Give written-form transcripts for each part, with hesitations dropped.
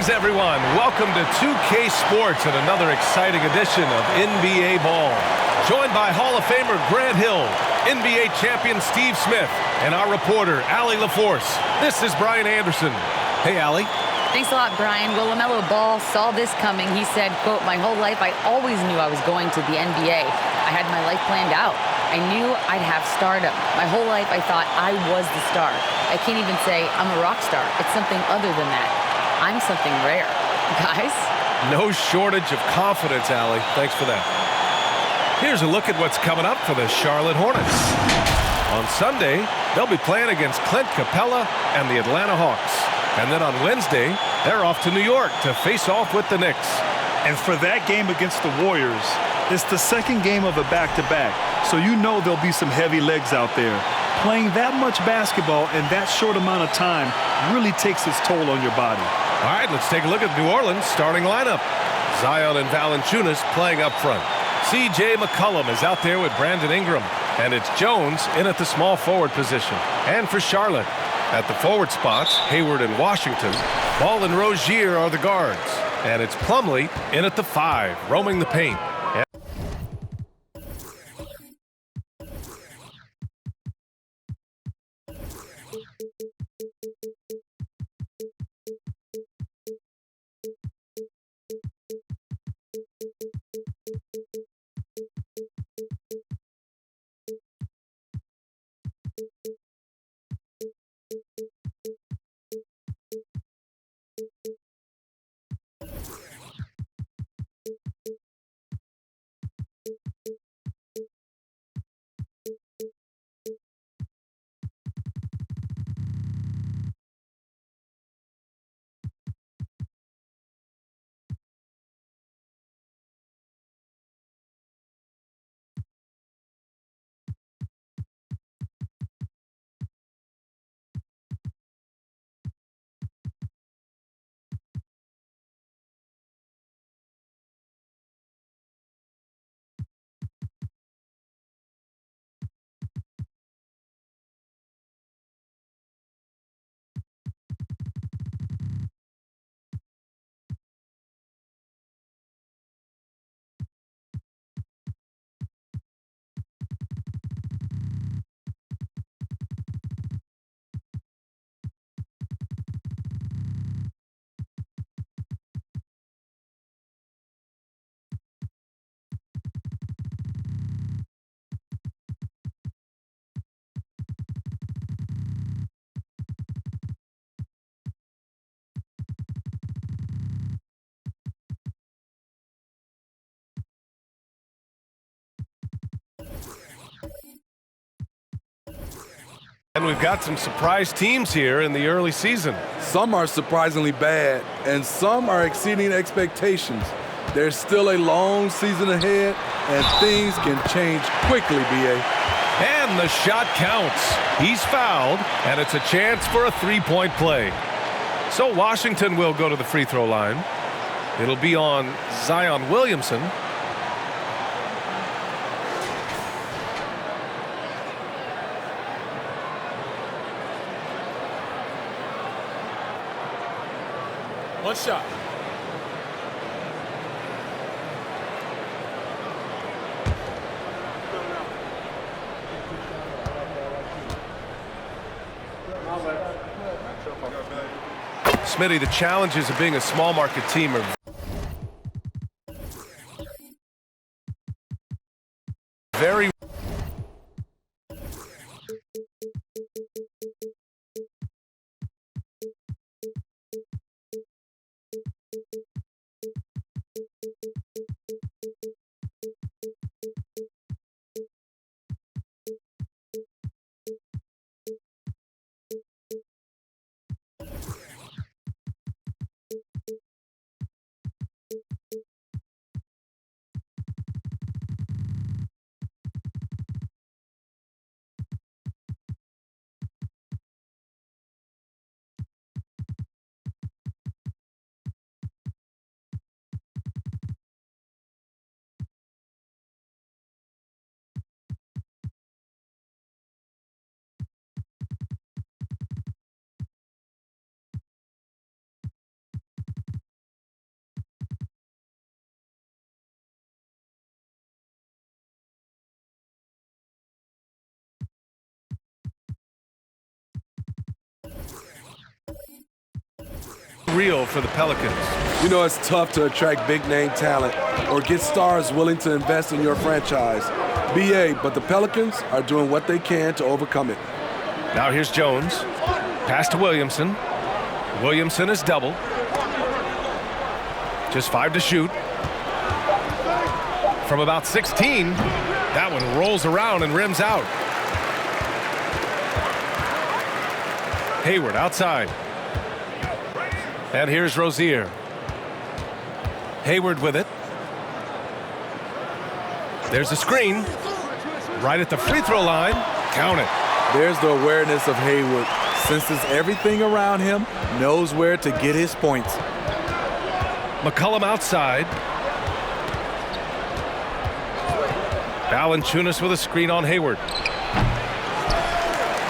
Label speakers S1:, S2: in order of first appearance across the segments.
S1: Greetings, everyone. Welcome to 2K Sports and another exciting edition of NBA Ball. Joined by Hall of Famer Grant Hill, NBA champion Steve Smith, and our reporter, Allie LaForce. This is Brian Anderson. Hey, Allie.
S2: Thanks a lot, Brian. Well, Lamelo Ball saw this coming. He said, quote, "My whole life I always knew I was going to the NBA. I had my life planned out. I knew I'd have stardom. My whole life I thought I was the star. I can't even say I'm a rock star. It's something other than that. I'm something rare." Guys?
S1: No shortage of confidence, Allie. Thanks for that. Here's a look at what's coming up for the Charlotte Hornets. On Sunday, they'll be playing against Clint Capella and the Atlanta Hawks. And then on Wednesday, they're off to New York to face off with the Knicks.
S3: And for that game against the Warriors, it's the second game of a back-to-back. So you know there'll be some heavy legs out there. Playing that much basketball in that short amount of time really takes its toll on your body.
S1: All right, let's take a look at New Orleans' starting lineup. Zion and Valanciunas playing up front. C.J. McCollum is out there with Brandon Ingram. And it's Jones in at the small forward position. And for Charlotte, at the forward spots, Hayward and Washington, Ball and Rozier are the guards. And it's Plumlee in at the 5, roaming the paint. And we've got some surprise teams here in the early season.
S4: Some are surprisingly bad, and some are exceeding expectations. There's still a long season ahead, and things can change quickly, B.A.
S1: And the shot counts. He's fouled, and it's a chance for a three-point play. So Washington will go to the free throw line. It'll be on Zion Williamson.
S5: One shot.
S1: Smitty, the challenges of being a small market team are very reel for the Pelicans.
S4: You know, it's tough to attract big-name talent or get stars willing to invest in your franchise. BA, but the Pelicans are doing what they can to overcome it.
S1: Now here's Jones. Pass to Williamson. Williamson is double. Just 5 to shoot. From about 16, that one rolls around and rims out. Hayward outside. And here's Rozier. Hayward with it. There's a screen. Right at the free throw line. Count it.
S4: There's the awareness of Hayward. Senses everything around him, knows where to get his points.
S1: McCollum outside. Valanciunas with a screen on Hayward.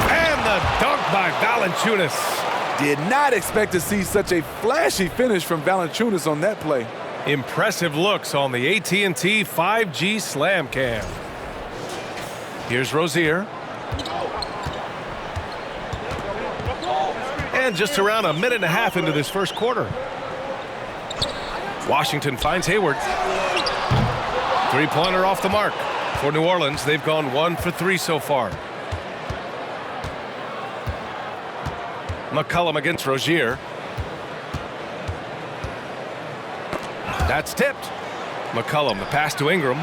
S1: And the dunk by Valanciunas.
S4: Did not expect to see such a flashy finish from Valanciunas on that play.
S1: Impressive looks on the AT&T 5G Slam Cam. Here's Rozier. And just around a minute and a half into this first quarter. Washington finds Hayward. Three-pointer off the mark. For New Orleans, they've gone 1 for 3 so far. McCollum against Rozier. That's tipped. McCollum, the pass to Ingram.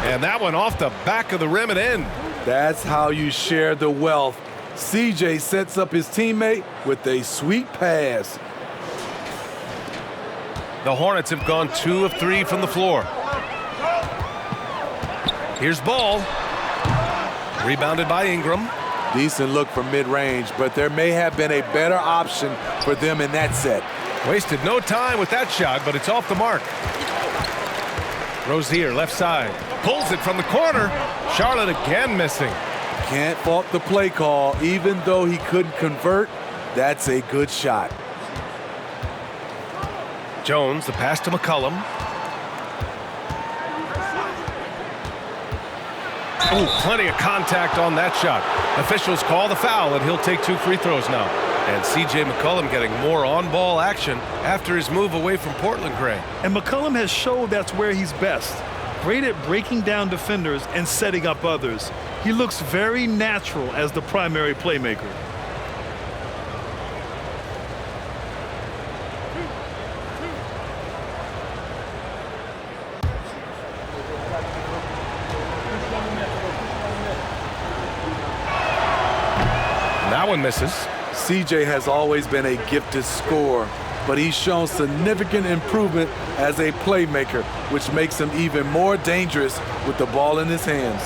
S1: And that one off the back of the rim and in.
S4: That's how you share the wealth. CJ sets up his teammate with a sweet pass.
S1: The Hornets have gone 2 of 3 from the floor. Here's Ball. Rebounded by Ingram.
S4: Decent look from mid-range, but there may have been a better option for them in that set.
S1: Wasted no time with that shot, but it's off the mark. Rozier, left side. Pulls it from the corner. Charlotte again missing.
S4: Can't fault the play call. Even though he couldn't convert, that's a good shot.
S1: Jones, the pass to McCollum. Oh, plenty of contact on that shot. Officials call the foul, and he'll take 2 free throws now. And C.J. McCollum getting more on-ball action after his move away from Portland Gray.
S3: And McCollum has showed that's where he's best. Great at breaking down defenders and setting up others. He looks very natural as the primary playmaker.
S1: That one misses.
S4: CJ has always been a gifted scorer, but he's shown significant improvement as a playmaker, which makes him even more dangerous with the ball in his hands.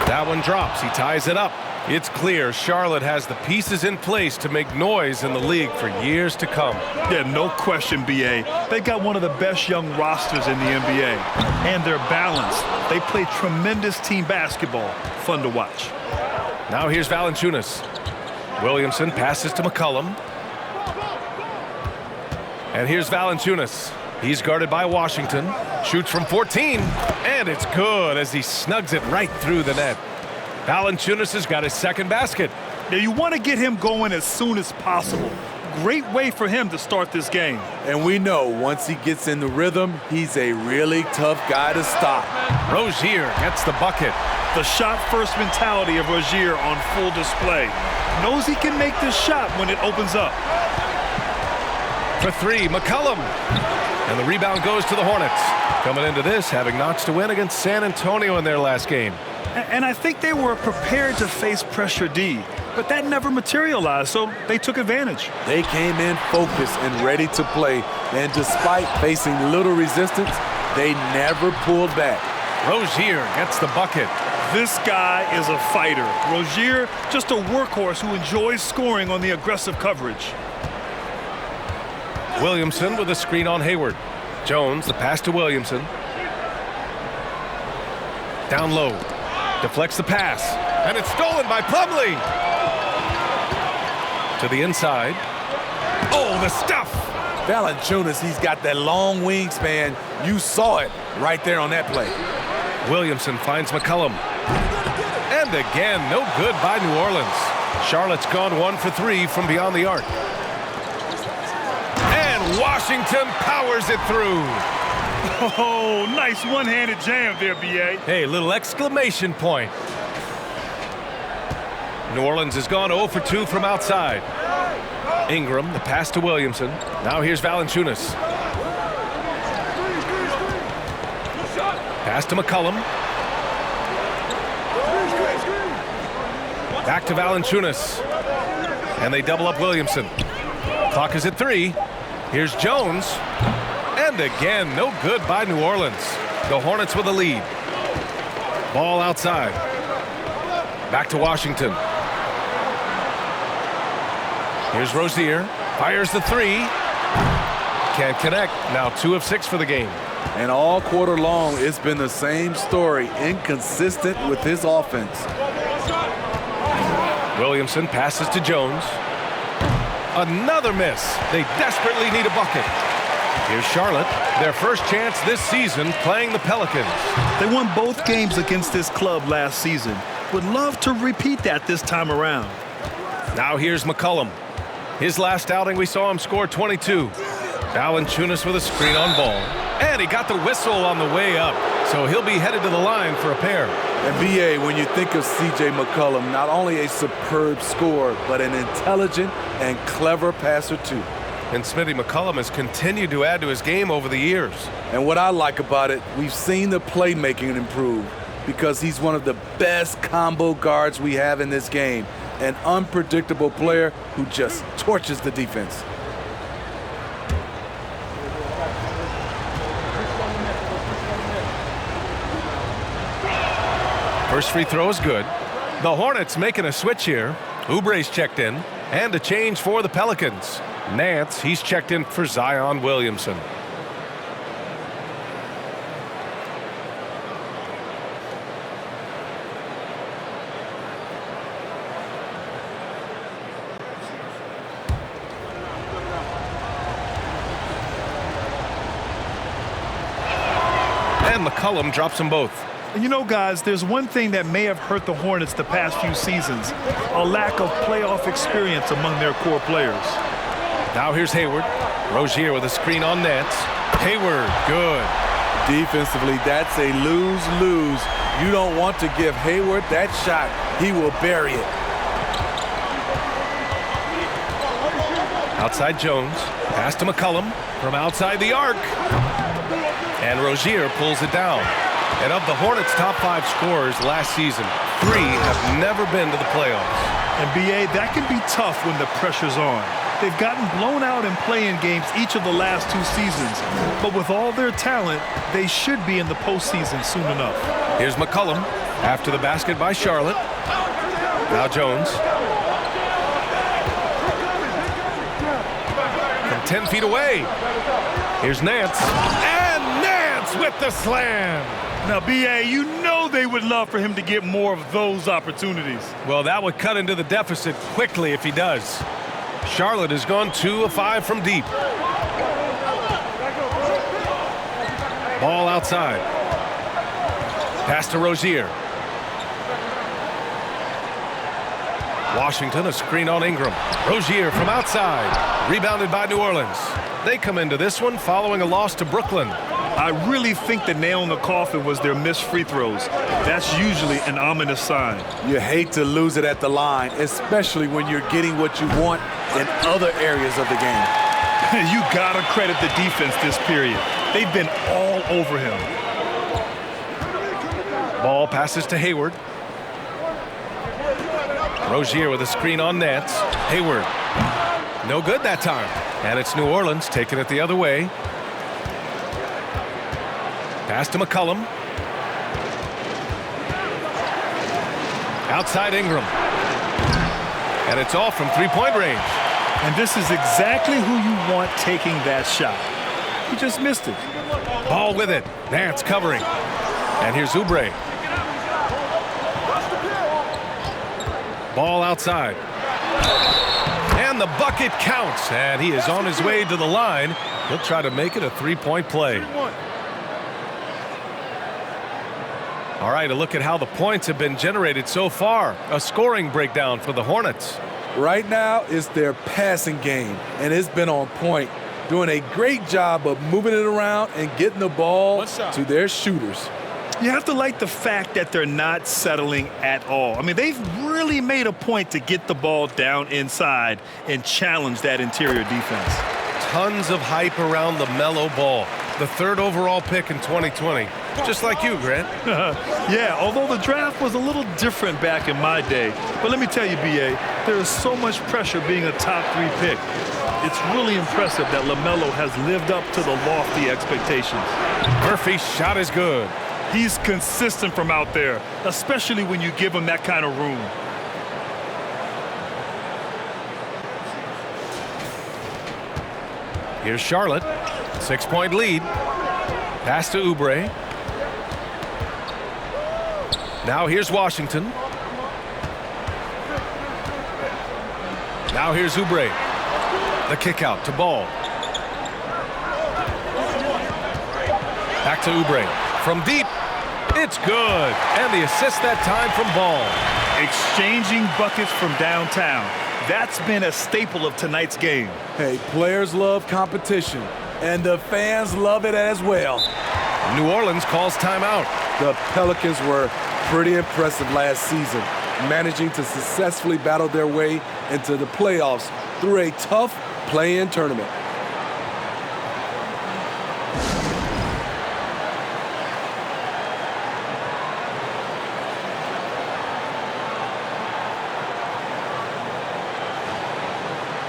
S1: That one drops. He ties it up. It's clear Charlotte has the pieces in place to make noise in the league for years to come.
S3: Yeah, no question, BA. They got one of the best young rosters in the NBA. And they're balanced. They play tremendous team basketball. Fun to watch.
S1: Now here's Valanciunas. Williamson passes to McCollum. And here's Valanciunas. He's guarded by Washington. Shoots from 14. And it's good as he snugs it right through the net. Valanciunas has got his second basket.
S3: Now you want to get him going as soon as possible. Great way for him to start this game.
S4: And we know once he gets in the rhythm, he's a really tough guy to stop.
S1: Rozier gets the bucket.
S3: The shot-first mentality of Rozier on full display. Knows he can make this shot when it opens up.
S1: For 3, McCollum. And the rebound goes to the Hornets. Coming into this, having notched a win against San Antonio in their last game.
S3: And I think they were prepared to face pressure D, but that never materialized, so they took advantage.
S4: They came in focused and ready to play, and despite facing little resistance, they never pulled back.
S1: Rozier gets the bucket.
S3: This guy is a fighter. Rozier, just a workhorse who enjoys scoring on the aggressive coverage.
S1: Williamson with a screen on Hayward. Jones, the pass to Williamson. Down low. Deflects the pass. And it's stolen by Plumlee. To the inside. Oh, the stuff!
S4: Valanciunas, he's got that long wingspan. You saw it right there on that play.
S1: Williamson finds McCollum. And again, no good by New Orleans. Charlotte's gone 1 for 3 from beyond the arc. And Washington powers it through.
S3: Oh, nice one-handed jam there, B.A.
S1: Hey, little exclamation point. New Orleans has gone 0 for 2 from outside. Ingram, the pass to Williamson. Now here's Valanciunas. Pass to McCollum. Back to Valanciunas. And they double up Williamson. Clock is at 3. Here's Jones. And again, no good by New Orleans. The Hornets with a lead. Ball outside. Back to Washington. Here's Rozier. Fires the 3. Can't connect. Now 2 of 6 for the game.
S4: And all quarter long, it's been the same story. Inconsistent with his offense.
S1: Williamson passes to Jones. Another miss. They desperately need a bucket. Here's Charlotte, their first chance this season playing the Pelicans.
S3: They won both games against this club last season. Would love to repeat that this time around.
S1: Now here's McCollum. His last outing, we saw him score 22. Valanciunas with a screen on ball. And he got the whistle on the way up. So he'll be headed to the line for a pair.
S4: And B.A., when you think of C.J. McCollum, not only a superb scorer, but an intelligent and clever passer, too.
S1: And Smitty, McCollum has continued to add to his game over the years.
S4: And what I like about it, we've seen the playmaking improve because he's one of the best combo guards we have in this game. An unpredictable player who just torches the defense.
S1: First free throw is good. The Hornets making a switch here. Oubre's checked in. And a change for the Pelicans. Nance, he's checked in for Zion Williamson. And McCollum drops them both.
S3: And you know, guys, there's one thing that may have hurt the Hornets the past few seasons, a lack of playoff experience among their core players.
S1: Now here's Hayward. Rozier with a screen on Nance. Hayward, good.
S4: Defensively, that's a lose-lose. You don't want to give Hayward that shot. He will bury it.
S1: Outside Jones. Pass to McCollum from outside the arc. And Rozier pulls it down. And of the Hornets' top 5 scorers last season, 3 have never been to the playoffs.
S3: And B.A., that can be tough when the pressure's on. They've gotten blown out in play-in games each of the last 2 seasons. But with all their talent, they should be in the postseason soon enough.
S1: Here's McCollum after the basket by Charlotte. Now Jones. From 10 feet away. Here's Nance. And Nance with the slam.
S3: Now, B.A., you know they would love for him to get more of those opportunities.
S1: Well, that would cut into the deficit quickly if he does. Charlotte has gone 2 of 5 from deep. Ball outside. Pass to Rozier. Washington, a screen on Ingram. Rozier from outside. Rebounded by New Orleans. They come into this one following a loss to Brooklyn.
S3: I really think the nail in the coffin was their missed free throws. That's usually an ominous sign.
S4: You hate to lose it at the line, especially when you're getting what you want in other areas of the game.
S3: You gotta credit the defense this period. They've been all over him.
S1: Ball passes to Hayward. Rozier with a screen on Nance. Hayward. No good that time. And it's New Orleans taking it the other way. Pass to McCollum. Outside Ingram. And it's off from three-point range.
S3: And this is exactly who you want taking that shot. He just missed it.
S1: Ball with it. Nance covering. And here's Oubre. Ball outside. And And the bucket counts, and he is on his way to the line. He'll try to make it a three-point play. All right, a look at how the points have been generated so far. A scoring breakdown for the Hornets.
S4: Right now, it's their passing game, and it's been on point, doing a great job of moving it around and getting the ball to their shooters.
S3: You have to like the fact that they're not settling at all. I mean, they've really made a point to get the ball down inside and challenge that interior defense.
S1: Tons of hype around Lamelo Ball, the 3rd overall pick in 2020. Just like you, Grant.
S3: Yeah, although the draft was a little different back in my day. But let me tell you, B.A., there is so much pressure being a top 3 pick. It's really impressive that Lamelo has lived up to the lofty expectations.
S1: Murphy's shot is good.
S3: He's consistent from out there, especially when you give him that kind of room.
S1: Here's Charlotte. 6-point lead. Pass to Oubre. Now here's Washington. Now here's Oubre. The kick out to Ball. Back to Oubre. From deep. It's good. And the assist that time from Ball.
S3: Exchanging buckets from downtown. That's been a staple of tonight's game.
S4: Hey, players love competition, and the fans love it as well.
S1: New Orleans calls timeout.
S4: The Pelicans were pretty impressive last season, managing to successfully battle their way into the playoffs through a tough play-in tournament.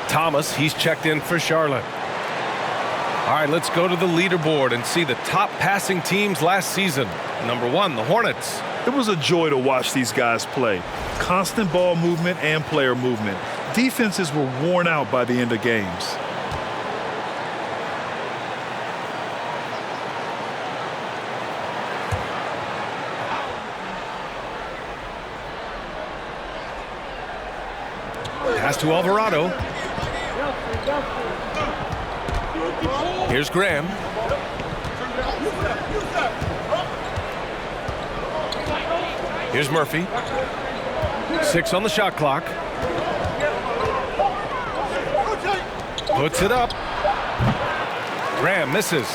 S1: Thomas, he's checked in for Charlotte. All right, let's go to the leaderboard and see the top passing teams last season. Number 1, the Hornets.
S3: It was a joy to watch these guys play. Constant ball movement and player movement. Defenses were worn out by the end of games.
S1: Pass to Alvarado. Here's Graham. Here's Murphy. 6 on the shot clock. Puts it up. Graham misses.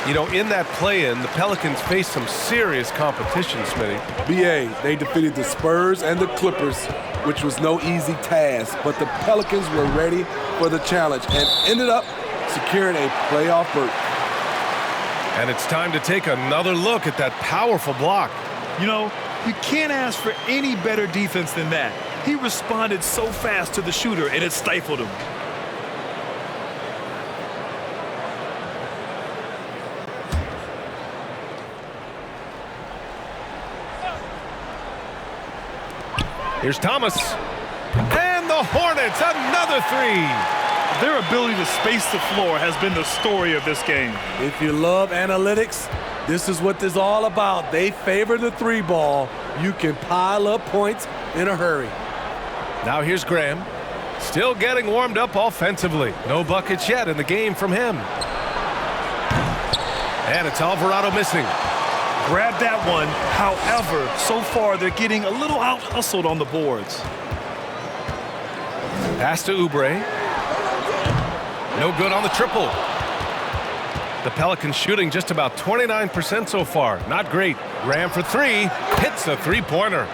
S1: You know, in that play-in, the Pelicans faced some serious competition, Smitty.
S4: BA, they defeated the Spurs and the Clippers, which was no easy task, but the Pelicans were ready for the challenge and ended up securing a playoff berth.
S1: And it's time to take another look at that powerful block.
S3: You know, you can't ask for any better defense than that. He responded so fast to the shooter, and it stifled him.
S1: Here's Thomas. And the Hornets, another 3.
S3: Their ability to space the floor has been the story of this game.
S4: If you love analytics, this is what this is all about. They favor the 3 ball. You can pile up points in a hurry.
S1: Now here's Graham. Still getting warmed up offensively. No buckets yet in the game from him. And it's Alvarado missing.
S3: Grab that one. However, so far they're getting a little out-hustled on the boards.
S1: Pass to Oubre. No good on the triple. The Pelicans shooting just about 29% so far. Not great. Graham for 3. Hits the three-pointer.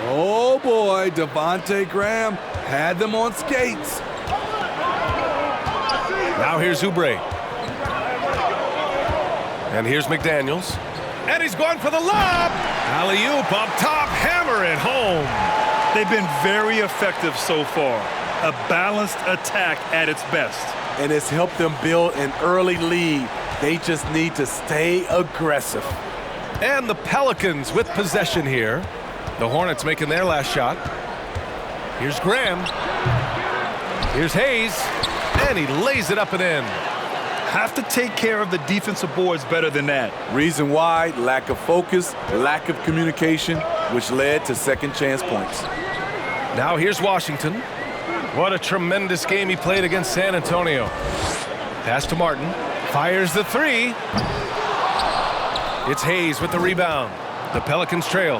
S4: Oh, boy. Devontae Graham had them on skates.
S1: Now here's Oubre. And here's McDaniels. And he's going for the lob. Alley-oop up top. Hammer it home.
S3: They've been very effective so far. A balanced attack at its best.
S4: And it's helped them build an early lead. They just need to stay aggressive.
S1: And the Pelicans with possession here. The Hornets making their last shot. Here's Graham. Here's Hayes. And he lays it up and in.
S3: Have to take care of the defensive boards better than that.
S4: Reason why: lack of focus, lack of communication, which led to second chance points.
S1: Now here's Washington. What a tremendous game he played against San Antonio. Pass to Martin. Fires the three. It's Hayes with the rebound. The Pelicans trail.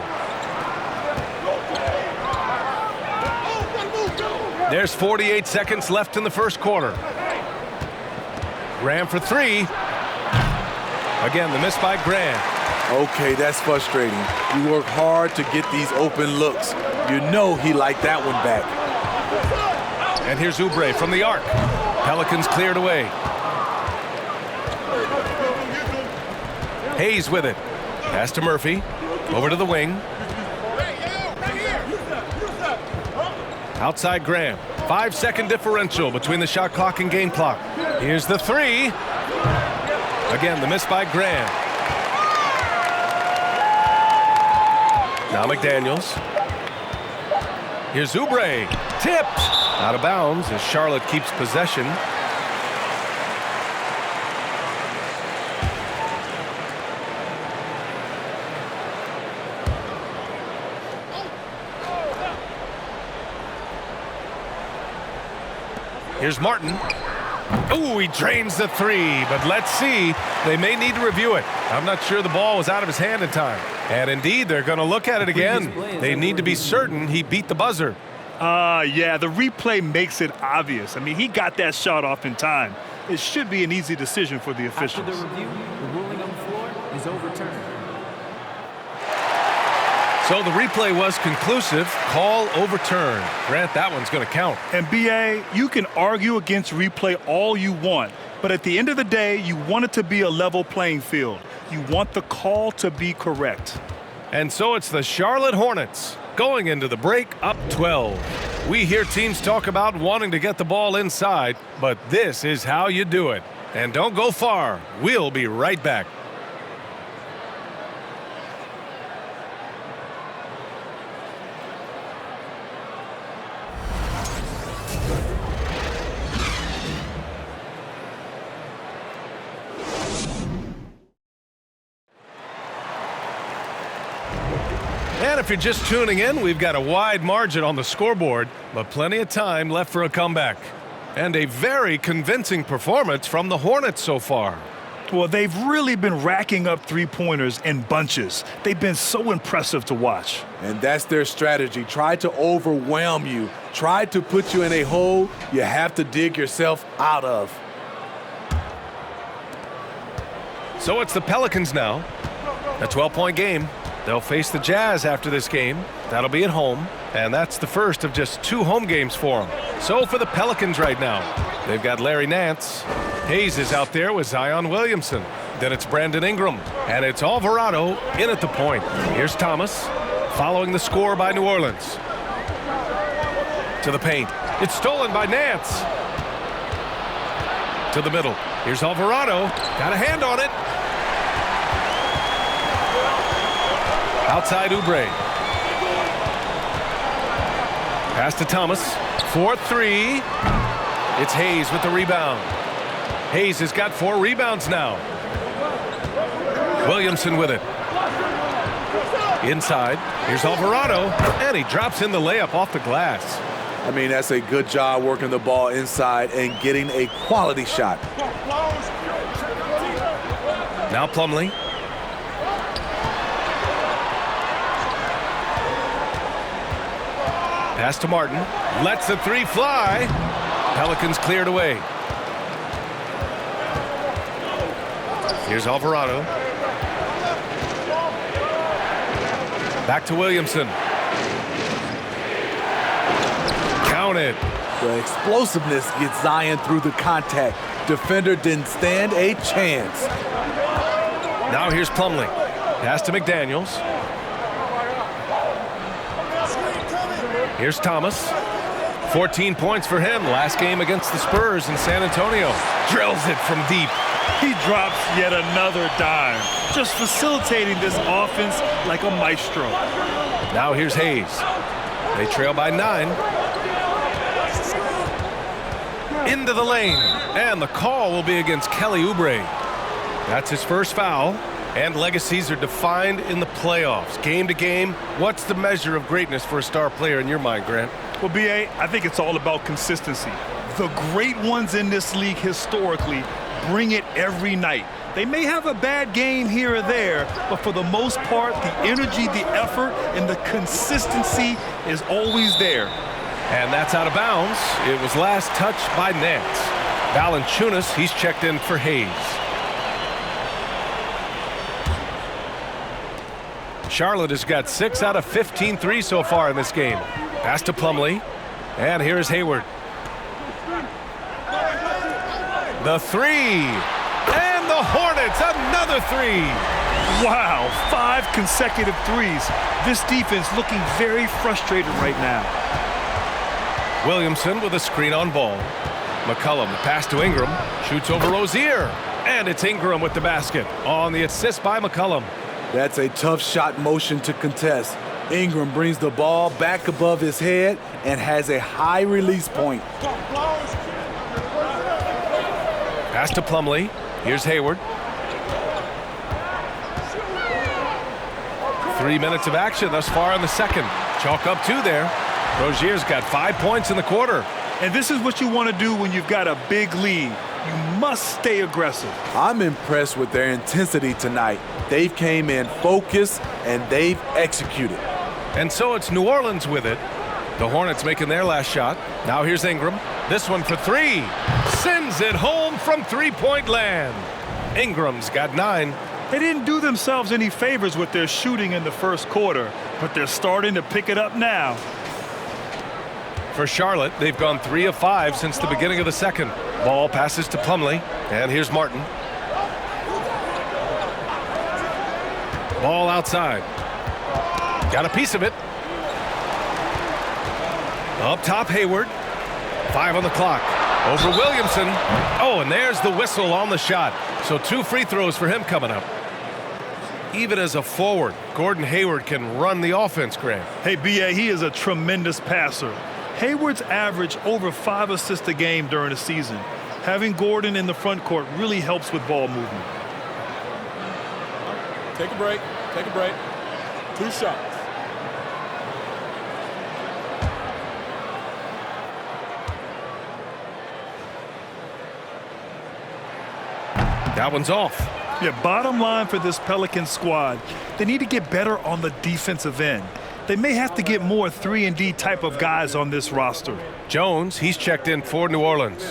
S1: There's 48 seconds left in the first quarter. Graham for three. Again, the miss by Graham.
S4: Okay, that's frustrating. You work hard to get these open looks. You know he liked that one back.
S1: And here's Oubre from the arc. Pelicans cleared away. Hayes with it. Pass to Murphy. Over to the wing. Outside Graham. 5-second differential between the shot clock and game clock. Here's the three. Again, the miss by Graham. Now McDaniels. Here's Oubre. Tipped. Out of bounds as Charlotte keeps possession. Here's Martin. Oh, he drains the three, but let's see. They may need to review it. I'm not sure the ball was out of his hand in time. And indeed, they're going to look at it again. They need to be certain he beat the buzzer.
S3: Yeah, the replay makes it obvious. I mean, he got that shot off in time. It should be an easy decision for the officials.
S6: After the review, the ruling on the floor is overturned.
S1: So the replay was conclusive. Call overturned. Grant, that one's going to count.
S3: And B.A., you can argue against replay all you want, but at the end of the day, you want it to be a level playing field. You want the call to be correct.
S1: And so it's the Charlotte Hornets going into the break up 12. We hear teams talk about wanting to get the ball inside, but this is how you do it. And don't go far. We'll be right back. And if you're just tuning in, we've got a wide margin on the scoreboard, but plenty of time left for a comeback. And a very convincing performance from the Hornets so far.
S3: Well, they've really been racking up three-pointers in bunches. They've been so impressive to watch.
S4: And that's their strategy. Try to overwhelm you. Try to put you in a hole you have to dig yourself out of.
S1: So it's the Pelicans now. A 12-point game. They'll face the Jazz after this game. That'll be at home, and that's the first of just 2 home games for them. So for the Pelicans right now, they've got Larry Nance. Hayes is out there with Zion Williamson. Then it's Brandon Ingram, and it's Alvarado in at the point. Here's Thomas, following the score by New Orleans. To the paint. It's stolen by Nance. To the middle. Here's Alvarado. Got a hand on it. Outside Oubre. Pass to Thomas. 4-3. It's Hayes with the rebound. Hayes has got 4 rebounds now. Williamson with it. Inside. Here's Alvarado. And he drops in the layup off the glass.
S4: I mean, that's a good job working the ball inside and getting a quality shot.
S1: Now Plumlee. Pass to Martin. Lets the 3 fly. Pelicans cleared away. Here's Alvarado. Back to Williamson. Counted.
S4: The explosiveness gets Zion through the contact. Defender didn't stand a chance.
S1: Now here's Plumlee. Pass to McDaniels. Here's Thomas. 14 points for him last game against the Spurs in San Antonio. Drills it from deep.
S3: He drops yet another dime, just facilitating this offense like a maestro.
S1: Now here's Hayes. They trail by 9. Into the lane, and the call will be against Kelly Oubre. That's his first foul. And legacies are defined in the playoffs. Game to game, what's the measure of greatness for a star player in your mind, Grant?
S3: Well, B.A., I think it's all about consistency. The great ones in this league historically bring it every night. They may have a bad game here or there, but for the most part, the energy, the effort, and the consistency is always there.
S1: And that's out of bounds. It was last touched by Nance. Valanciunas, he's checked in for Hayes. Charlotte has got 6 out of 15 threes so far in this game. Pass to Plumlee. And here's Hayward. The three. And the Hornets, another three.
S3: Wow, 5 consecutive threes. This defense looking very frustrated right now.
S1: Williamson with a screen on ball. McCollum, the pass to Ingram. Shoots over Rozier. And it's Ingram with the basket on the assist by McCollum.
S4: That's a tough shot motion to contest. Ingram brings the ball back above his head and has a high release point.
S1: Pass to Plumlee. Here's Hayward. 3 minutes of action thus far in the second. Chalk up 2 there. Rozier's got 5 points in the quarter.
S3: And this is what you want to do when you've got a big lead. You must stay aggressive.
S4: I'm impressed with their intensity tonight. They've came in focused and they've executed.
S1: And so it's New Orleans with it. The Hornets making their last shot. Now here's Ingram. This one for 3. Sends it home from three-point land. Ingram's got 9.
S3: They didn't do themselves any favors with their shooting in the first quarter, but they're starting to pick it up now.
S1: For Charlotte, they've gone 3 of 5 since the beginning of the second. Ball passes to Plumlee, and here's Martin. Ball outside. Got a piece of it. Up top, Hayward. 5 on the clock. Over Williamson. Oh, and there's the whistle on the shot. So 2 free throws for him coming up. Even as a forward, Gordon Hayward can run the offense, Grant.
S3: Hey, B.A., he is a tremendous passer. Hayward's averaged over 5 assists a game during the season. Having Gordon in the front court really helps with ball movement.
S5: Take a break. Take a break. 2 shots.
S1: That one's off.
S3: Yeah, bottom line for this Pelicans squad, they need to get better on the defensive end. They may have to get more 3-and-D type of guys on this roster.
S1: Jones, he's checked in for New Orleans.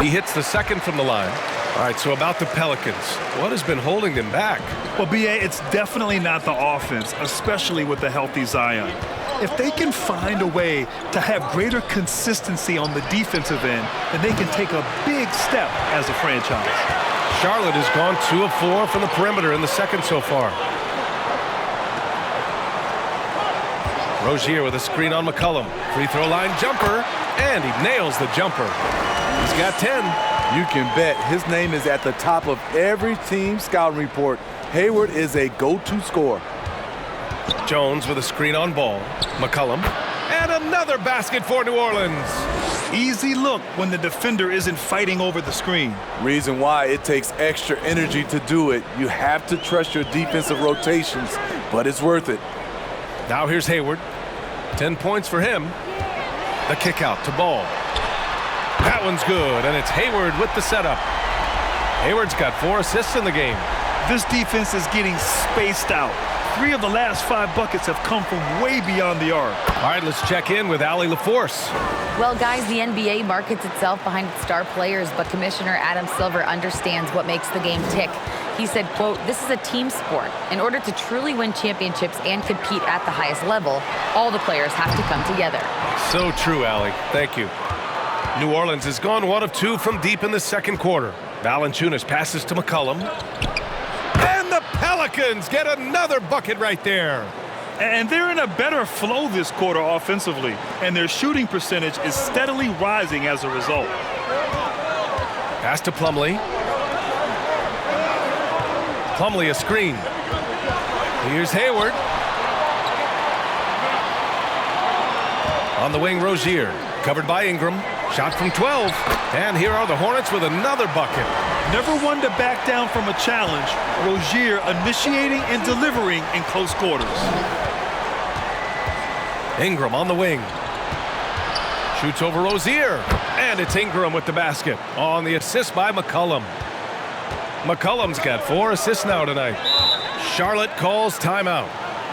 S1: He hits the second from the line. All right, so about the Pelicans, what has been holding them back?
S3: Well, B.A., it's definitely not the offense, especially with the healthy Zion. If they can find a way to have greater consistency on the defensive end, then they can take a big step as a franchise.
S1: Charlotte has gone 2 of 4 from the perimeter in the second so far. Rozier with a screen on McCollum. Free throw line jumper, and he nails the jumper. He's got 10.
S4: You can bet his name is at the top of every team scouting report. Hayward is a go-to scorer.
S1: Jones with a screen on ball. McCollum. And another basket for New Orleans.
S3: Easy look when the defender isn't fighting over the screen.
S4: Reason why it takes extra energy to do it. You have to trust your defensive rotations, but it's worth it.
S1: Now here's Hayward. 10 points for him. The kick out to Ball. That one's good, and it's Hayward with the setup. Hayward's got 4 assists in the game.
S3: This defense is getting spaced out. 3 of the last 5 buckets have come from way beyond the arc.
S1: All right, let's check in with Allie LaForce.
S2: Well, guys, the NBA markets itself behind its star players, but Commissioner Adam Silver understands what makes the game tick. He said, quote, "This is a team sport. In order to truly win championships and compete at the highest level, all the players have to come together."
S1: So true, Allie. Thank you. New Orleans has gone 1 of 2 from deep in the second quarter. Valanciunas passes to McCollum. And the Pelicans get another bucket right there.
S3: And they're in a better flow this quarter offensively, and their shooting percentage is steadily rising as a result.
S1: Pass to Plumlee. Plumlee a screen. Here's Hayward. On the wing, Rozier. Covered by Ingram. Shot from 12. And here are the Hornets with another bucket.
S3: Never one to back down from a challenge. Rozier initiating and delivering in close quarters.
S1: Ingram on the wing. Shoots over Rozier. And it's Ingram with the basket on the assist by McCollum. McCollum's got 4 assists now tonight. Charlotte calls timeout.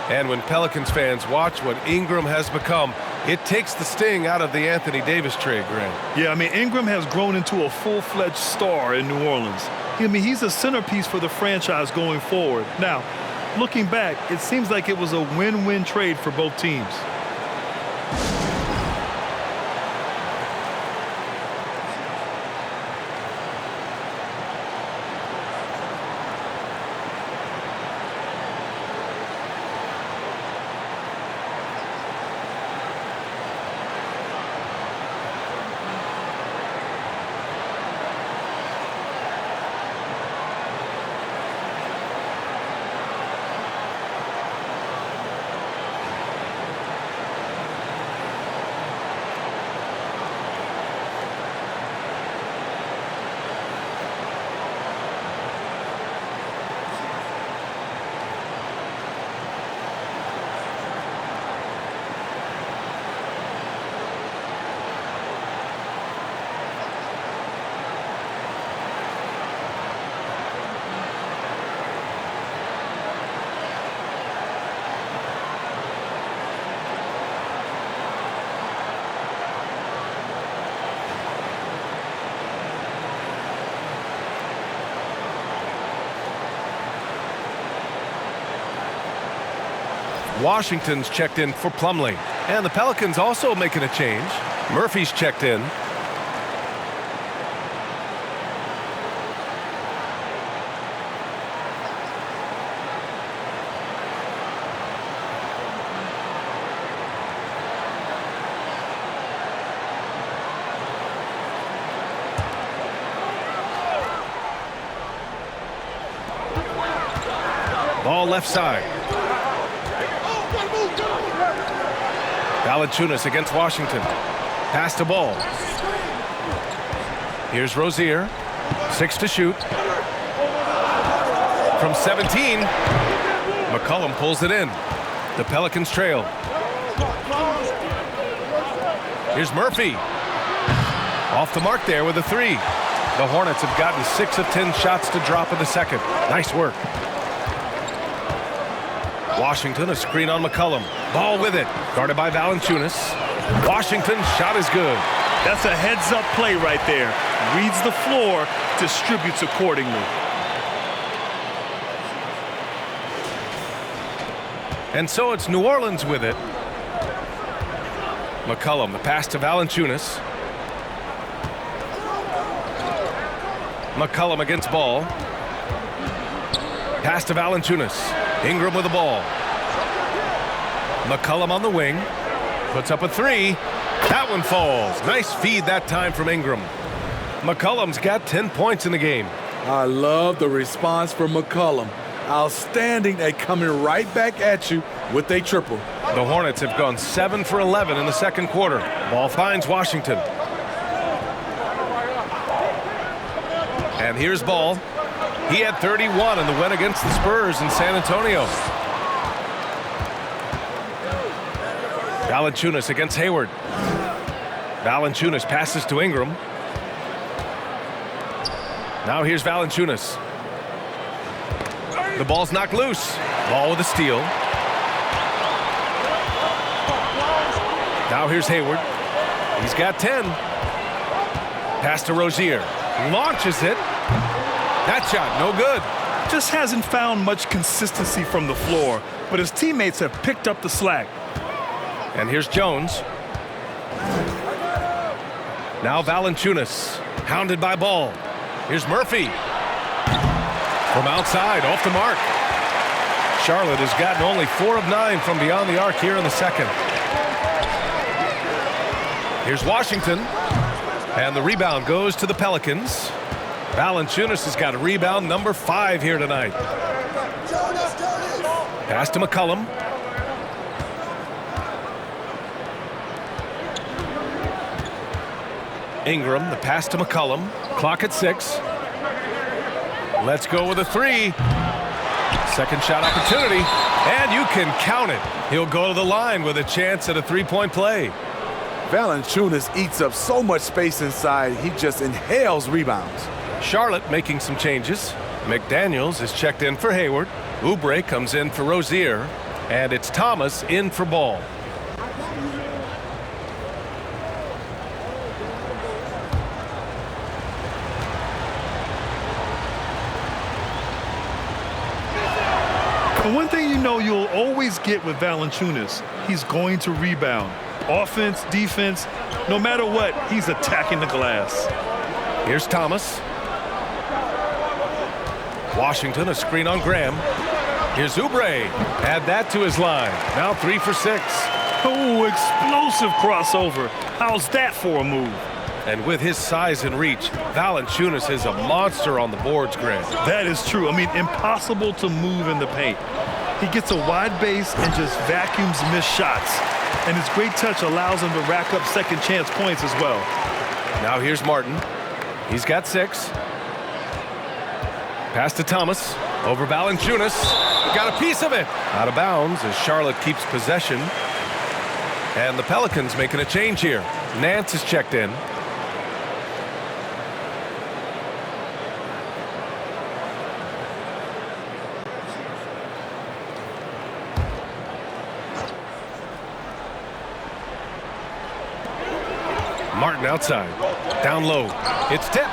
S1: And when Pelicans fans watch what Ingram has become, it takes the sting out of the Anthony Davis trade, Grant.
S3: Yeah, I mean, Ingram has grown into a full-fledged star in New Orleans. I mean, he's a centerpiece for the franchise going forward. Now, looking back, it seems like it was a win-win trade for both teams.
S1: Washington's checked in for Plumlee. And the Pelicans also making a change. Murphy's checked in. Ball left side. Valanciunas against Washington. Pass to Ball. Here's Rozier. 6 to shoot. From 17. McCollum pulls it in. The Pelicans trail. Here's Murphy. Off the mark there with a 3. The Hornets have gotten 6 of 10 shots to drop in the second. Nice work. Washington, a screen on McCollum. Ball with it. Guarded by Valanciunas. Washington's shot is good.
S3: That's a heads-up play right there. Reads the floor, distributes accordingly.
S1: And so it's New Orleans with it. McCollum, the pass to Valanciunas. McCollum against Ball. Pass to Valanciunas. Ingram with the ball. McCollum on the wing. Puts up a 3. That one falls. Nice feed that time from Ingram. McCollum's got 10 points in the game.
S4: I love the response from McCollum. Outstanding at coming right back at you with a triple.
S1: The Hornets have gone 7 for 11 in the second quarter. Ball finds Washington. And here's Ball. He had 31 in the win against the Spurs in San Antonio. Valanciunas against Hayward. Valanciunas passes to Ingram. Now here's Valanciunas. The ball's knocked loose. Ball with a steal. Now here's Hayward. He's got 10. Pass to Rozier. Launches it. That shot, no good.
S3: Just hasn't found much consistency from the floor, but his teammates have picked up the slack.
S1: And here's Jones. Now Valanciunas, hounded by Ball. Here's Murphy. From outside, off the mark. Charlotte has gotten only 4 of 9 from beyond the arc here in the second. Here's Washington. And the rebound goes to the Pelicans. Valanciunas has got a rebound number 5 here tonight. Pass to McCollum. Ingram, the pass to McCollum. Clock at 6. Let's go with a 3. Second shot opportunity, and you can count it. He'll go to the line with a chance at a 3-point play.
S4: Valanciunas eats up so much space inside, he just inhales rebounds.
S1: Charlotte making some changes. McDaniels is checked in for Hayward. Oubre comes in for Rozier, and it's Thomas in for Ball.
S3: And one thing you know you'll always get with Valanciunas, he's going to rebound. Offense, defense, no matter what, he's attacking the glass.
S1: Here's Thomas. Washington, a screen on Graham. Here's Oubre. Add that to his line. Now 3 for 6.
S3: Oh, explosive crossover. How's that for a move?
S1: And with his size and reach, Valanciunas is a monster on the boards, Graham.
S3: That is true. I mean, impossible to move in the paint. He gets a wide base and just vacuums missed shots. And his great touch allows him to rack up second chance points as well.
S1: Now here's Martin. He's got 6. Pass to Thomas. Over Valanciunas. Got a piece of it. Out of bounds as Charlotte keeps possession. And the Pelicans making a change here. Nance is checked in. Martin outside. Down low. It's tipped.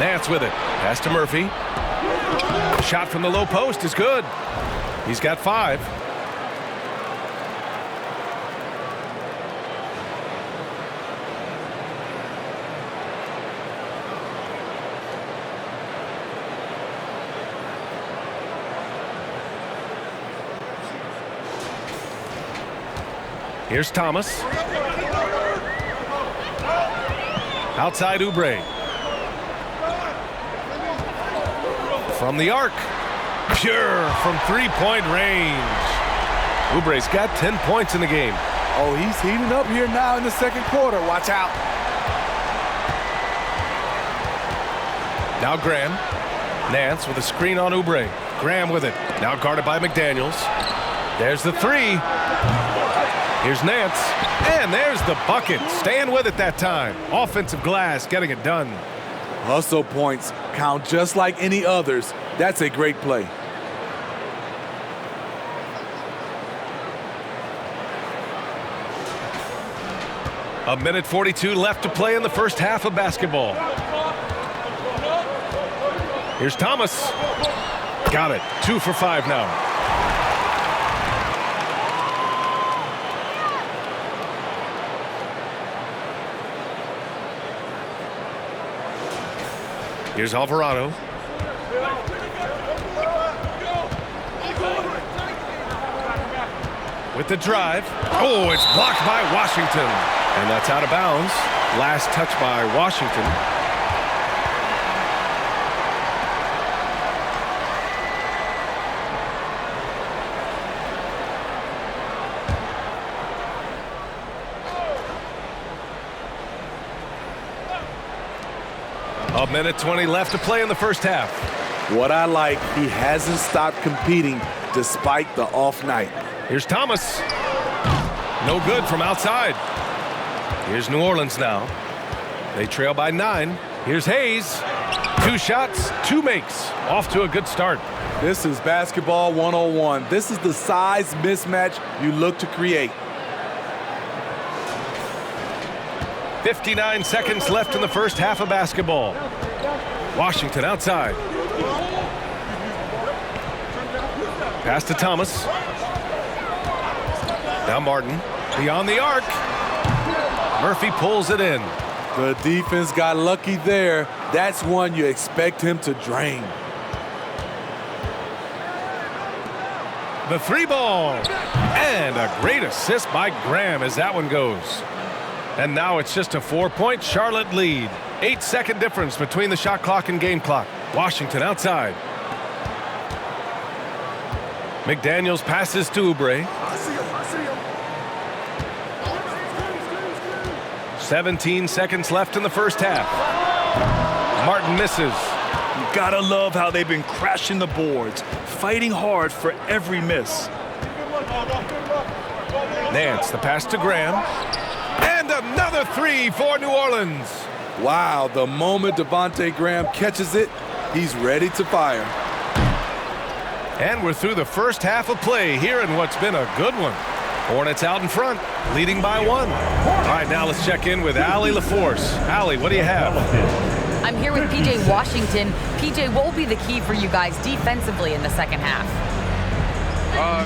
S1: Nance with it. Pass to Murphy. Shot from the low post is good. He's got 5. Here's Thomas. Outside Oubre. From the arc. Pure from 3-point range. Oubre's got 10 points in the game.
S4: Oh, he's heating up here now in the second quarter. Watch out.
S1: Now Graham. Nance with a screen on Oubre. Graham with it. Now guarded by McDaniels. There's the 3. Here's Nance, and there's the bucket. Staying with it that time. Offensive glass, getting it done.
S4: Hustle points count just like any others. That's a great play.
S1: A minute 42 left to play in the first half of basketball. Here's Thomas. Got it. 2 for 5 now. Here's Alvarado. With the drive. Oh, it's blocked by Washington. And that's out of bounds. Last touch by Washington. A minute 20 left to play in the first half.
S4: What I like, he hasn't stopped competing despite the off night.
S1: Here's Thomas. No good from outside. Here's New Orleans now. They trail by 9. Here's Hayes. 2 shots, 2 makes. Off to a good start.
S4: This is basketball 101. This is the size mismatch you look to create.
S1: 59 seconds left in the first half of basketball. Washington outside. Pass to Thomas. Now Martin. Beyond the arc. Murphy pulls it in.
S4: The defense got lucky there. That's one you expect him to drain.
S1: The 3 ball. And a great assist by Graham as that one goes. And now it's just a 4-point Charlotte lead. 8-second difference between the shot clock and game clock. Washington outside. McDaniels passes to Oubre. 17 seconds left in the first half. Martin misses.
S3: You gotta love how they've been crashing the boards, fighting hard for every miss.
S1: Nance, the pass to Graham. And another three for New Orleans.
S4: Wow, the moment Devontae Graham catches it, he's ready to fire.
S1: And we're through the first half of play here in what's been a good one. Hornets out in front, leading by 1. All right, now let's check in with Allie LaForce. Allie, what do you have?
S2: I'm here with PJ Washington. PJ, what will be the key for you guys defensively in the second half?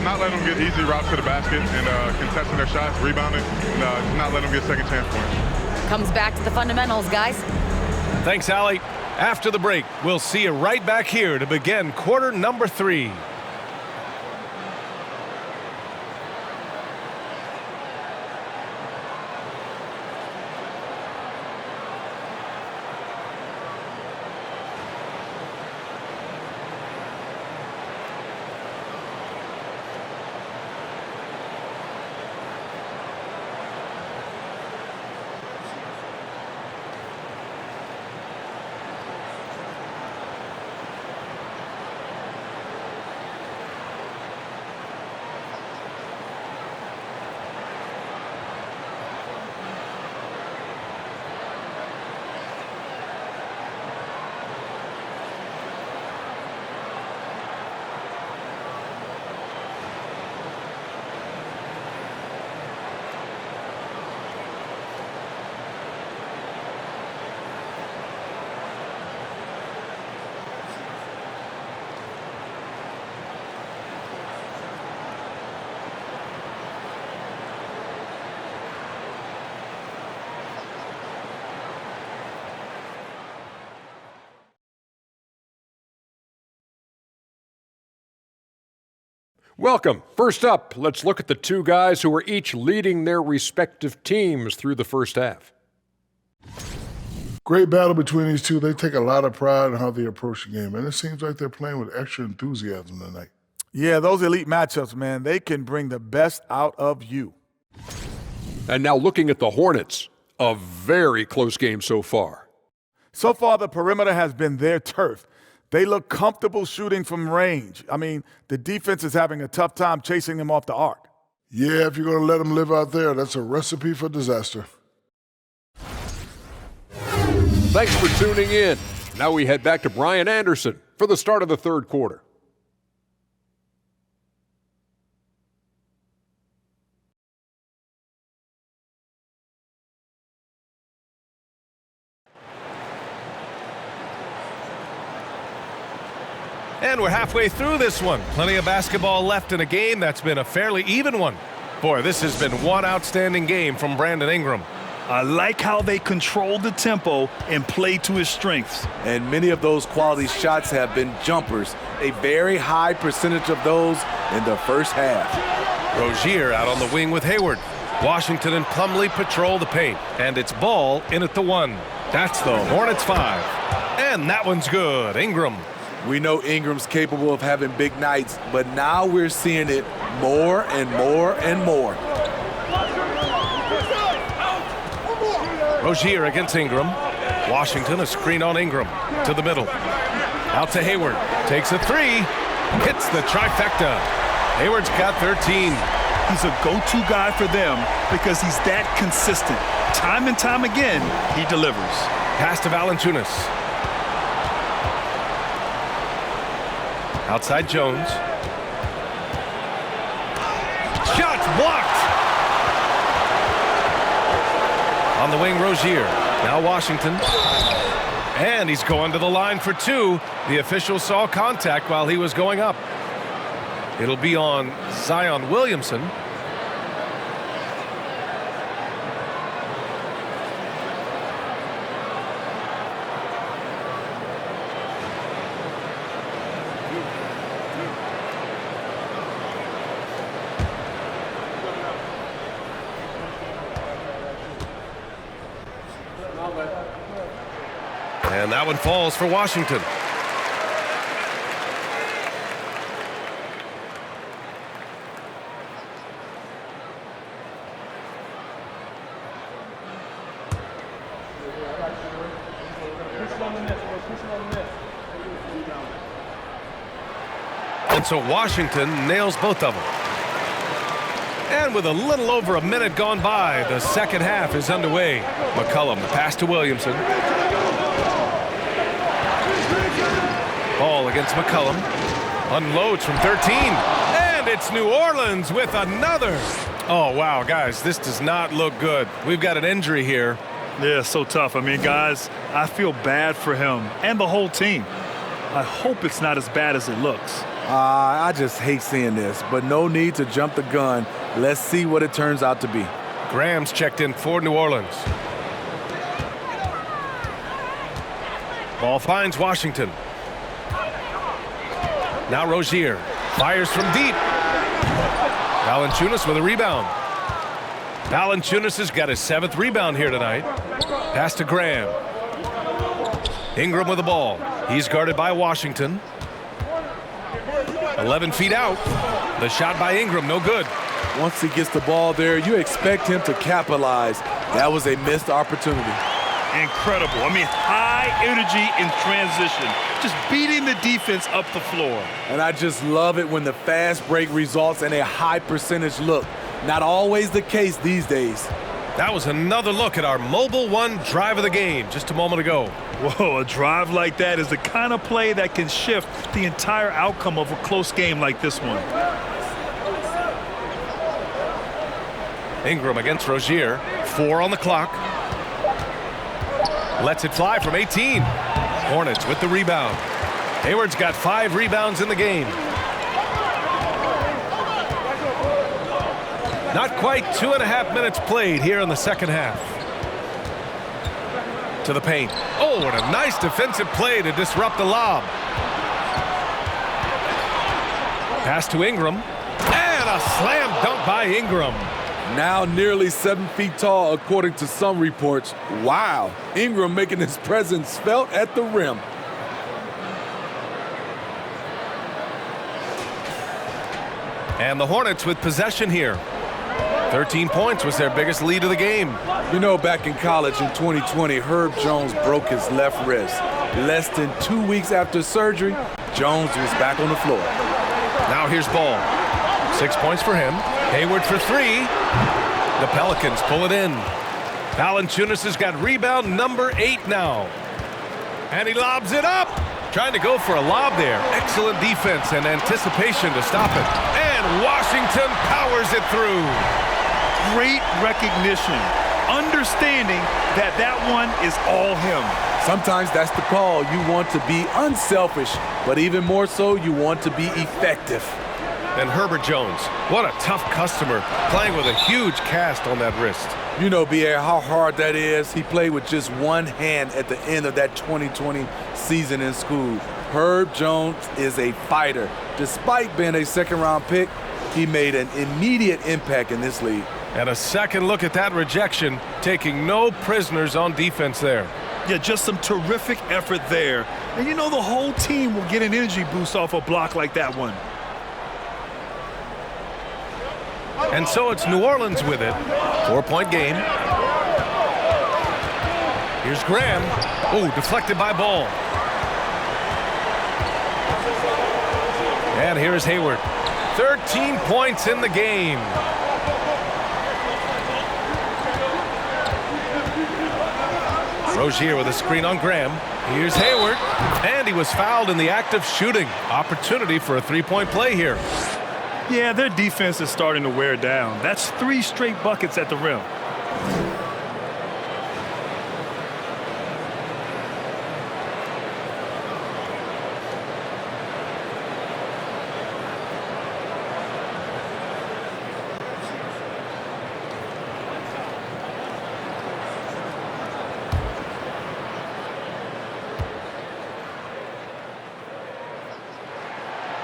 S7: Not letting them get easy routes to the basket and contesting their shots, rebounding, and just not letting them get second chance points.
S2: Comes back to the fundamentals, guys.
S1: Thanks, Allie. After the break, we'll see you right back here to begin quarter number 3.
S8: Welcome. First up, let's look at the two guys who are each leading their respective teams through the first half.
S9: Great battle between these two. They take a lot of pride in how they approach the game, and it seems like they're playing with extra enthusiasm tonight.
S10: Yeah, those elite matchups, man, they can bring the best out of you.
S8: And now looking at the Hornets, a very close game so far.
S10: So far, the perimeter has been their turf. They look comfortable shooting from range. I mean, the defense is having a tough time chasing them off the arc.
S9: Yeah, if you're going to let them live out there, that's a recipe for disaster.
S8: Thanks for tuning in. Now we head back to Brian Anderson for the start of the third quarter.
S1: And we're halfway through this one. Plenty of basketball left in a game that's been a fairly even one. Boy, this has been one outstanding game from Brandon Ingram.
S3: I like how they control the tempo and play to his strengths.
S4: And many of those quality shots have been jumpers. A very high percentage of those in the first half.
S1: Rozier out on the wing with Hayward. Washington and Plumlee patrol the paint. And it's ball in at the 1. That's the Hornets 5. And that one's good. Ingram.
S4: We know Ingram's capable of having big nights, but now we're seeing it more and more and more.
S1: Rozier against Ingram. Washington a screen on Ingram to the middle. Out to Hayward. Takes a 3. Hits the trifecta. Hayward's got 13.
S3: He's a go-to guy for them because he's that consistent. Time and time again, he delivers.
S1: Pass to Valanciunas. Outside Jones. Shots blocked. On the wing, Rozier. Now Washington. And he's going to the line for 2. The official saw contact while he was going up. It'll be on Zion Williamson. And that one falls for Washington. And so Washington nails both of them. And with a little over a minute gone by, the second half is underway. McCollum, the pass to Williamson. Ball against McCollum. Unloads from 13. And it's New Orleans with another. Oh, wow, guys, this does not look good. We've got an injury here.
S3: Yeah, so tough. I mean, guys, I feel bad for him and the whole team. I hope it's not as bad as it looks.
S4: I just hate seeing this, but no need to jump the gun. Let's see what it turns out to be.
S1: Graham's checked in for New Orleans. Ball finds Washington. Now Rozier fires from deep. Valanciunas with a rebound. Valanciunas has got his 7th rebound here tonight. Pass to Graham. Ingram with the ball. He's guarded by Washington. 11 feet out. The shot by Ingram, no good.
S4: Once he gets the ball there, you expect him to capitalize. That was a missed opportunity.
S3: Incredible. I mean, high energy in transition. Just beating the defense up the floor.
S4: And I just love it when the fast break results in a high percentage look. Not always the case these days.
S1: That was another look at our Mobile One drive of the game just a moment ago.
S3: Whoa, a drive like that is the kind of play that can shift the entire outcome of a close game like this one.
S1: Ingram against Rozier. 4 on the clock. Lets it fly from 18. Hornets with the rebound. Hayward's got 5 rebounds in the game. Not quite 2.5 minutes played here in the second half. To the paint. Oh, what a nice defensive play to disrupt the lob. Pass to Ingram. And a slam dunk by Ingram.
S4: Now nearly 7 feet tall, according to some reports. Wow, Ingram making his presence felt at the rim.
S1: And the Hornets with possession here. 13 points was their biggest lead of the game.
S4: You know, back in college in 2020, Herb Jones broke his left wrist. Less than 2 weeks after surgery, Jones was back on the floor.
S1: Now here's Ball. 6 points for him. Hayward for 3. The Pelicans pull it in. Valanciunas has got rebound number 8 now. And he lobs it up. Trying to go for a lob there. Excellent defense and anticipation to stop it. And Washington powers it through.
S3: Great recognition. Understanding that that one is all him.
S4: Sometimes that's the call. You want to be unselfish, but even more so, you want to be effective.
S1: And Herbert Jones, what a tough customer, playing with a huge cast on that wrist.
S4: You know, B.A., how hard that is. He played with just one hand at the end of that 2020 season in school. Herb Jones is a fighter. Despite being a second-round pick, he made an immediate impact in this league.
S1: And a second look at that rejection, taking no prisoners on defense there.
S3: Yeah, just some terrific effort there. And you know the whole team will get an energy boost off a block like that one.
S1: And so it's New Orleans with it. 4-point game. Here's Graham. Oh, deflected by Ball. And here's Hayward. 13 points in the game. Rozier with a screen on Graham. Here's Hayward. And he was fouled in the act of shooting. Opportunity for a 3-point play here.
S3: Yeah, their defense is starting to wear down. That's 3 straight buckets at the rim.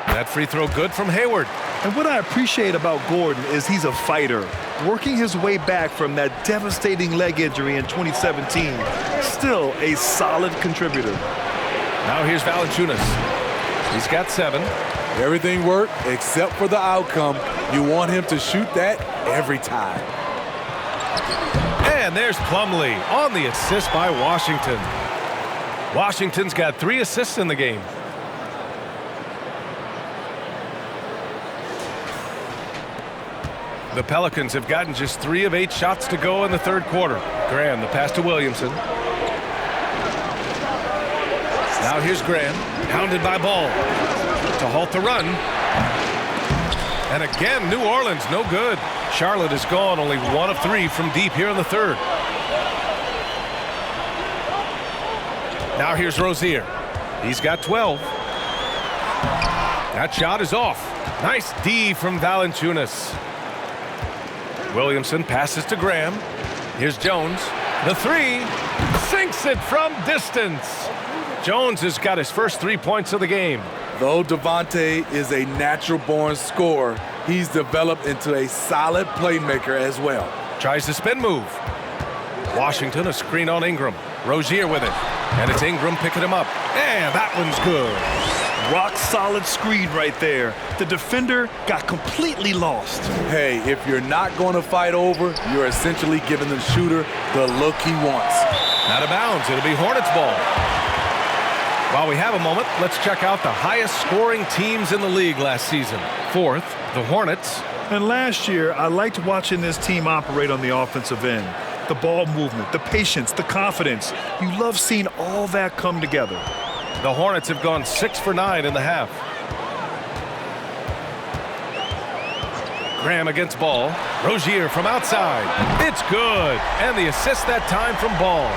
S1: That free throw good from Hayward.
S3: And what I appreciate about Gordon is he's a fighter, working his way back from that devastating leg injury in 2017. Still a solid contributor.
S1: Now here's Valanciunas. He's got 7.
S4: Everything worked except for the outcome. You want him to shoot that every time.
S1: And there's Plumlee on the assist by Washington. Washington's got 3 assists in the game. The Pelicans have gotten just 3 of 8 shots to go in the third quarter. Graham, the pass to Williamson. Now here's Graham, pounded by Ball to halt the run. And again, New Orleans, no good. Charlotte is gone, only 1 of 3 from deep here in the third. Now here's Rozier. He's got 12. That shot is off. Nice D from Valanciunas. Williamson passes to Graham. Here's Jones. The 3 sinks it from distance. Jones has got his first 3 points of the game.
S4: Though Devontae is a natural-born scorer, he's developed into a solid playmaker as well.
S1: Tries the spin move. Washington, a screen on Ingram. Rozier with it. And it's Ingram picking him up. And that one's good.
S3: Rock solid screen right there. The defender got completely lost.
S4: Hey, if you're not going to fight over, you're essentially giving the shooter the look he wants.
S1: Out of bounds. It'll be Hornets ball. While we have a moment, let's check out the highest scoring teams in the league last season. 4th, the Hornets.
S3: And last year, I liked watching this team operate on the offensive end. The ball movement, the patience, the confidence. You love seeing all that come together.
S1: The Hornets have gone 6 for 9 in the half. Graham against Ball. Rozier from outside. It's good. And the assist that time from Ball.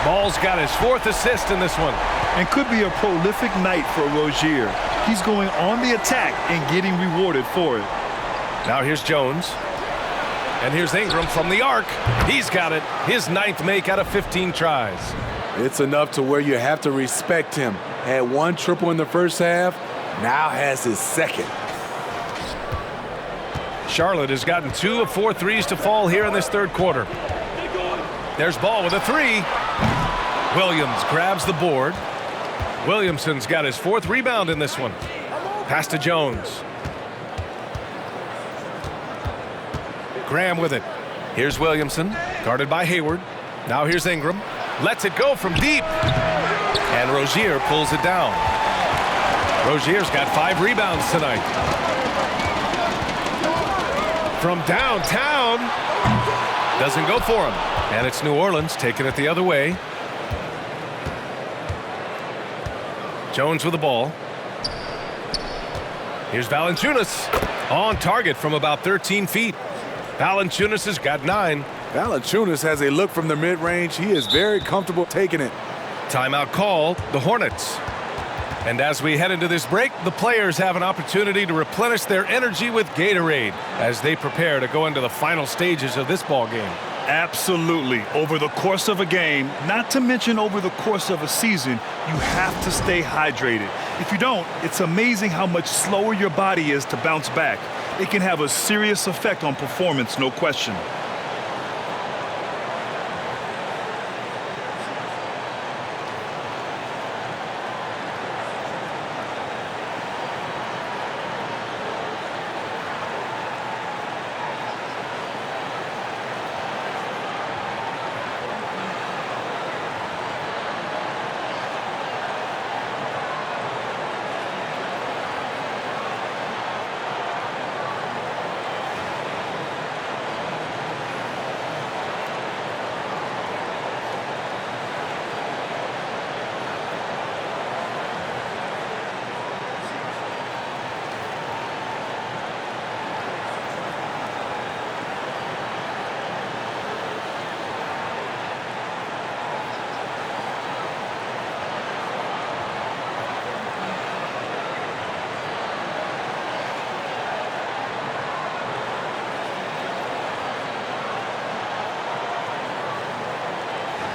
S1: Ball's got his 4th assist in this one.
S3: And could be a prolific night for Rozier. He's going on the attack and getting rewarded for it.
S1: Now here's Jones. And here's Ingram from the arc. He's got it. His 9th make out of 15 tries.
S4: It's enough to where you have to respect him. Had 1 triple in the first half, now has his 2nd.
S1: Charlotte has gotten 2 of 4 threes to fall here in this third quarter. There's Ball with a 3. Williams grabs the board. Williamson's got his 4th rebound in this one. Pass to Jones. Graham with it. Here's Williamson, guarded by Hayward. Now here's Ingram. Lets it go from deep. And Rozier pulls it down. Rozier's got 5 rebounds tonight. From downtown. Doesn't go for him. And it's New Orleans taking it the other way. Jones with the ball. Here's Valanciunas on target from about 13 feet. Valanciunas has got 9.
S4: Valanciunas has a look from the mid-range. He is very comfortable taking it.
S1: Timeout call, the Hornets. And as we head into this break, the players have an opportunity to replenish their energy with Gatorade as they prepare to go into the final stages of this ball game.
S3: Absolutely. Over the course of a game, not to mention over the course of a season, you have to stay hydrated. If you don't, it's amazing how much slower your body is to bounce back. It can have a serious effect on performance, no question.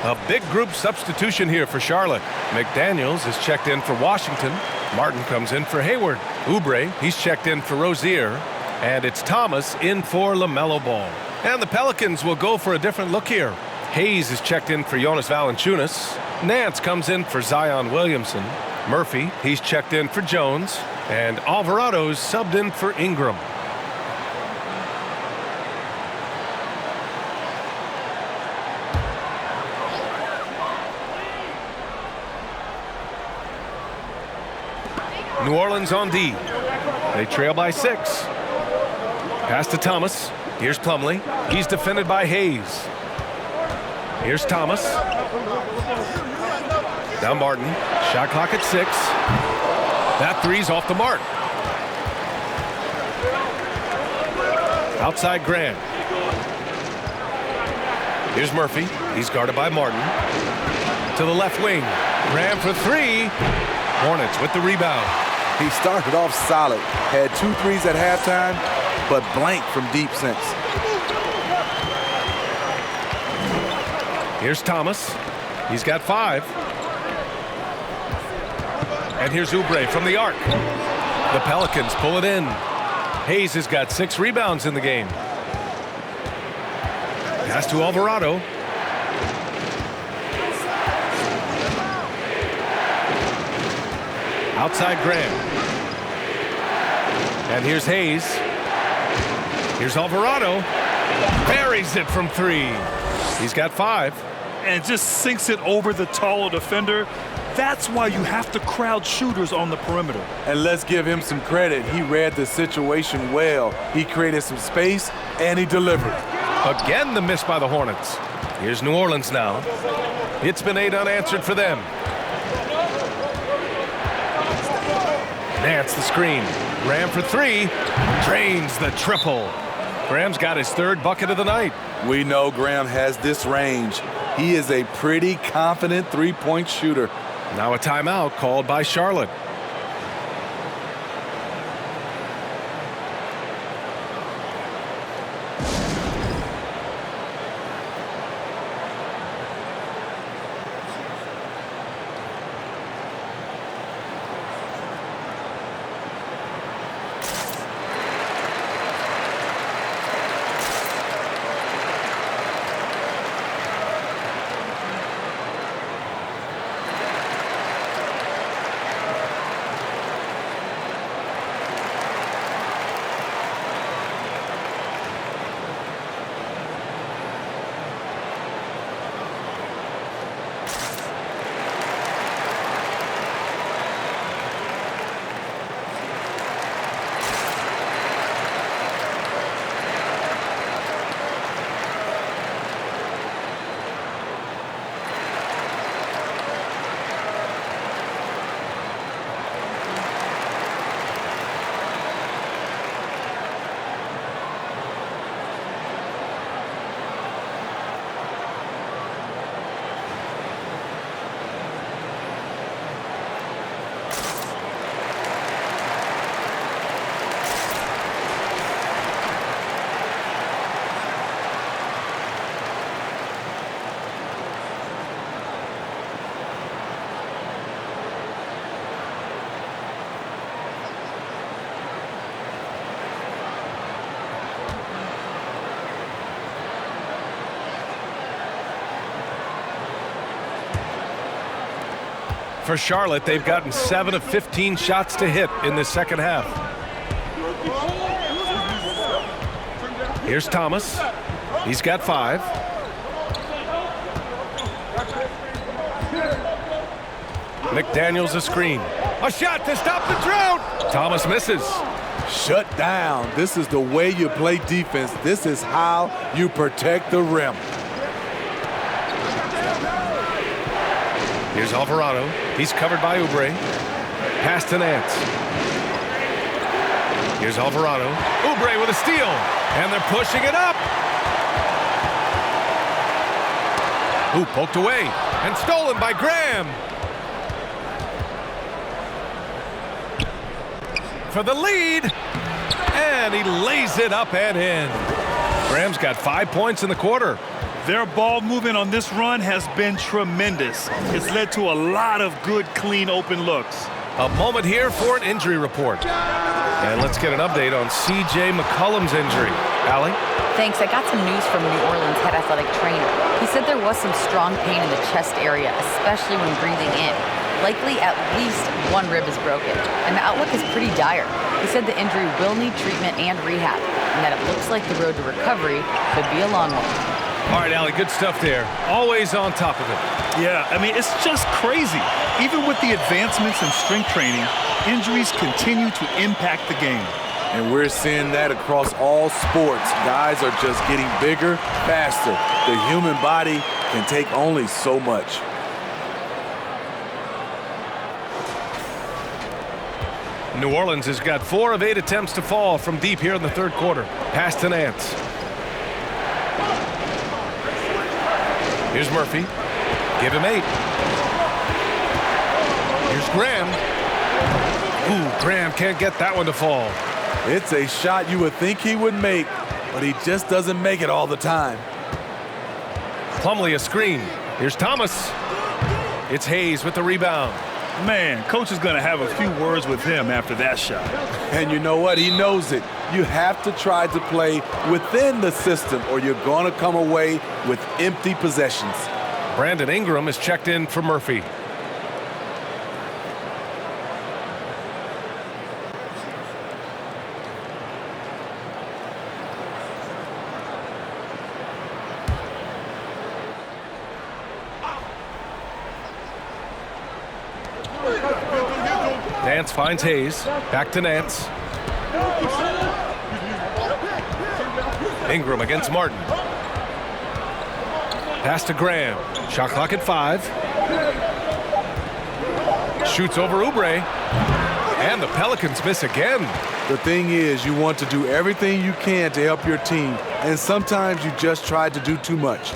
S1: A big group substitution here for Charlotte. McDaniels is checked in for Washington. Martin comes in for Hayward. Oubre, he's checked in for Rozier. And it's Thomas in for Lamelo Ball. And the Pelicans will go for a different look here. Hayes is checked in for Jonas Valanciunas. Nance comes in for Zion Williamson. Murphy, he's checked in for Jones. And Alvarado's subbed in for Ingram. New Orleans on D. They trail by 6. Pass to Thomas. Here's Plumlee. He's defended by Hayes. Here's Thomas. Now Martin. Shot clock at 6. That three's off the mark. Outside Graham. Here's Murphy. He's guarded by Martin. To the left wing. Graham for 3. Hornets with the rebound.
S4: He started off solid. Had 2 threes at halftime, but blank from deep since.
S1: Here's Thomas. He's got 5. And here's Oubre from the arc. The Pelicans pull it in. Hayes has got 6 rebounds in the game. Pass to Alvarado. Outside Graham. And here's Hayes. Here's Alvarado. Buries it from 3. He's got 5.
S3: And just sinks it over the taller defender. That's why you have to crowd shooters on the perimeter.
S4: And let's give him some credit. He read the situation well. He created some space, and he delivered.
S1: Again, the miss by the Hornets. Here's New Orleans now. It's been 8 unanswered for them. Nance the screen. Graham for 3. Drains the triple. Graham's got his 3rd bucket of the night.
S4: We know Graham has this range. He is a pretty confident three-point shooter.
S1: Now a timeout called by Charlotte. For Charlotte, they've gotten 7 of 15 shots to hit in the second half. Here's Thomas. He's got 5. McDaniels a screen. A shot to stop the drought. Thomas misses.
S4: Shut down. This is the way you play defense. This is how you protect the rim.
S1: Here's Alvarado. He's covered by Oubre. Pass to Nance. Here's Alvarado. Oubre with a steal. And they're pushing it up. Ooh, poked away. And stolen by Graham. For the lead. And he lays it up and in. Graham's got 5 points in the quarter.
S3: Their ball movement on this run has been tremendous. It's led to a lot of good, clean, open looks.
S1: A moment here for an injury report. And let's get an update on C.J. McCollum's injury. Allie?
S2: Thanks. I got some news from New Orleans head athletic trainer. He said there was some strong pain in the chest area, especially when breathing in. Likely at least one rib is broken, and the outlook is pretty dire. He said the injury will need treatment and rehab, and that it looks like the road to recovery could be a long one.
S1: All right, Allie, good stuff there. Always on top of it.
S3: Yeah, I mean, it's just crazy. Even with the advancements in strength training, injuries continue to impact the game.
S4: And we're seeing that across all sports. Guys are just getting bigger, faster. The human body can take only so much.
S1: New Orleans has got 4 of 8 attempts to fall from deep here in the third quarter. Pass to Nance. Here's Murphy. Give him 8. Here's Graham. Ooh, Graham can't get that one to fall.
S4: It's a shot you would think he would make, but he just doesn't make it all the time.
S1: Plumlee a screen. Here's Thomas. It's Hayes with the rebound.
S3: Man, coach is going to have a few words with him after that shot.
S4: And you know what? He knows it. You have to try to play within the system or you're going to come away with empty possessions.
S1: Brandon Ingram is checked in for Murphy. Nance finds Hayes. Back to Nance. Ingram against Martin. Pass to Graham. Shot clock at 5. Shoots over Oubre. And the Pelicans miss again.
S4: The thing is, you want to do everything you can to help your team, and sometimes you just try to do too much.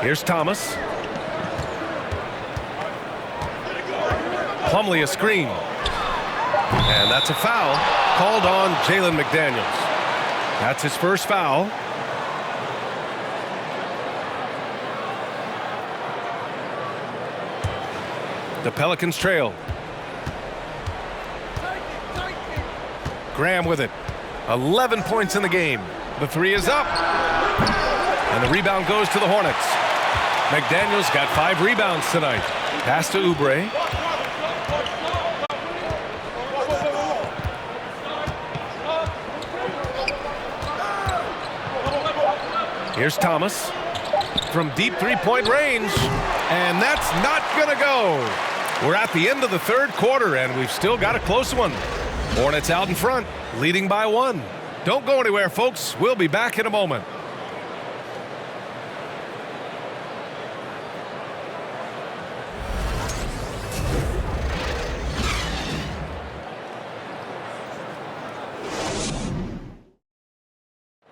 S1: Here's Thomas. Plumlee a screen. And that's a foul called on Jalen McDaniels. That's his first foul. The Pelicans trail. Graham with it. 11 points in the game. The 3 is up. And the rebound goes to the Hornets. McDaniels got 5 rebounds tonight. Pass to Oubre. Here's Thomas from deep three-point range, and that's not going to go. We're at the end of the third quarter, and we've still got a close one. Hornets out in front, leading by 1. Don't go anywhere, folks. We'll be back in a moment.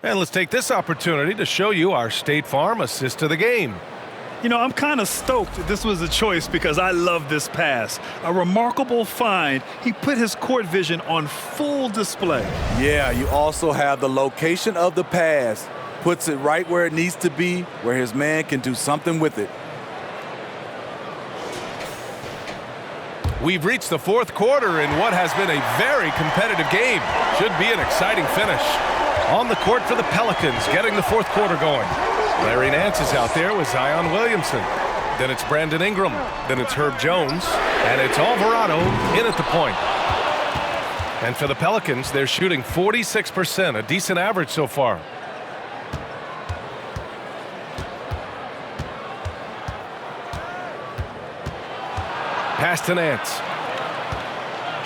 S1: And let's take this opportunity to show you our State Farm assist to the game.
S3: You know, I'm kind of stoked this was a choice because I love this pass. A remarkable find. He put his court vision on full display.
S4: Yeah, you also have the location of the pass. Puts it right where it needs to be, where his man can do something with it.
S1: We've reached the fourth quarter in what has been a very competitive game. Should be an exciting finish. On the court for the Pelicans, getting the fourth quarter going. Larry Nance is out there with Zion Williamson. Then it's Brandon Ingram. Then it's Herb Jones. And it's Alvarado in at the point. And for the Pelicans, they're shooting 46%, a decent average so far. Pass to Nance.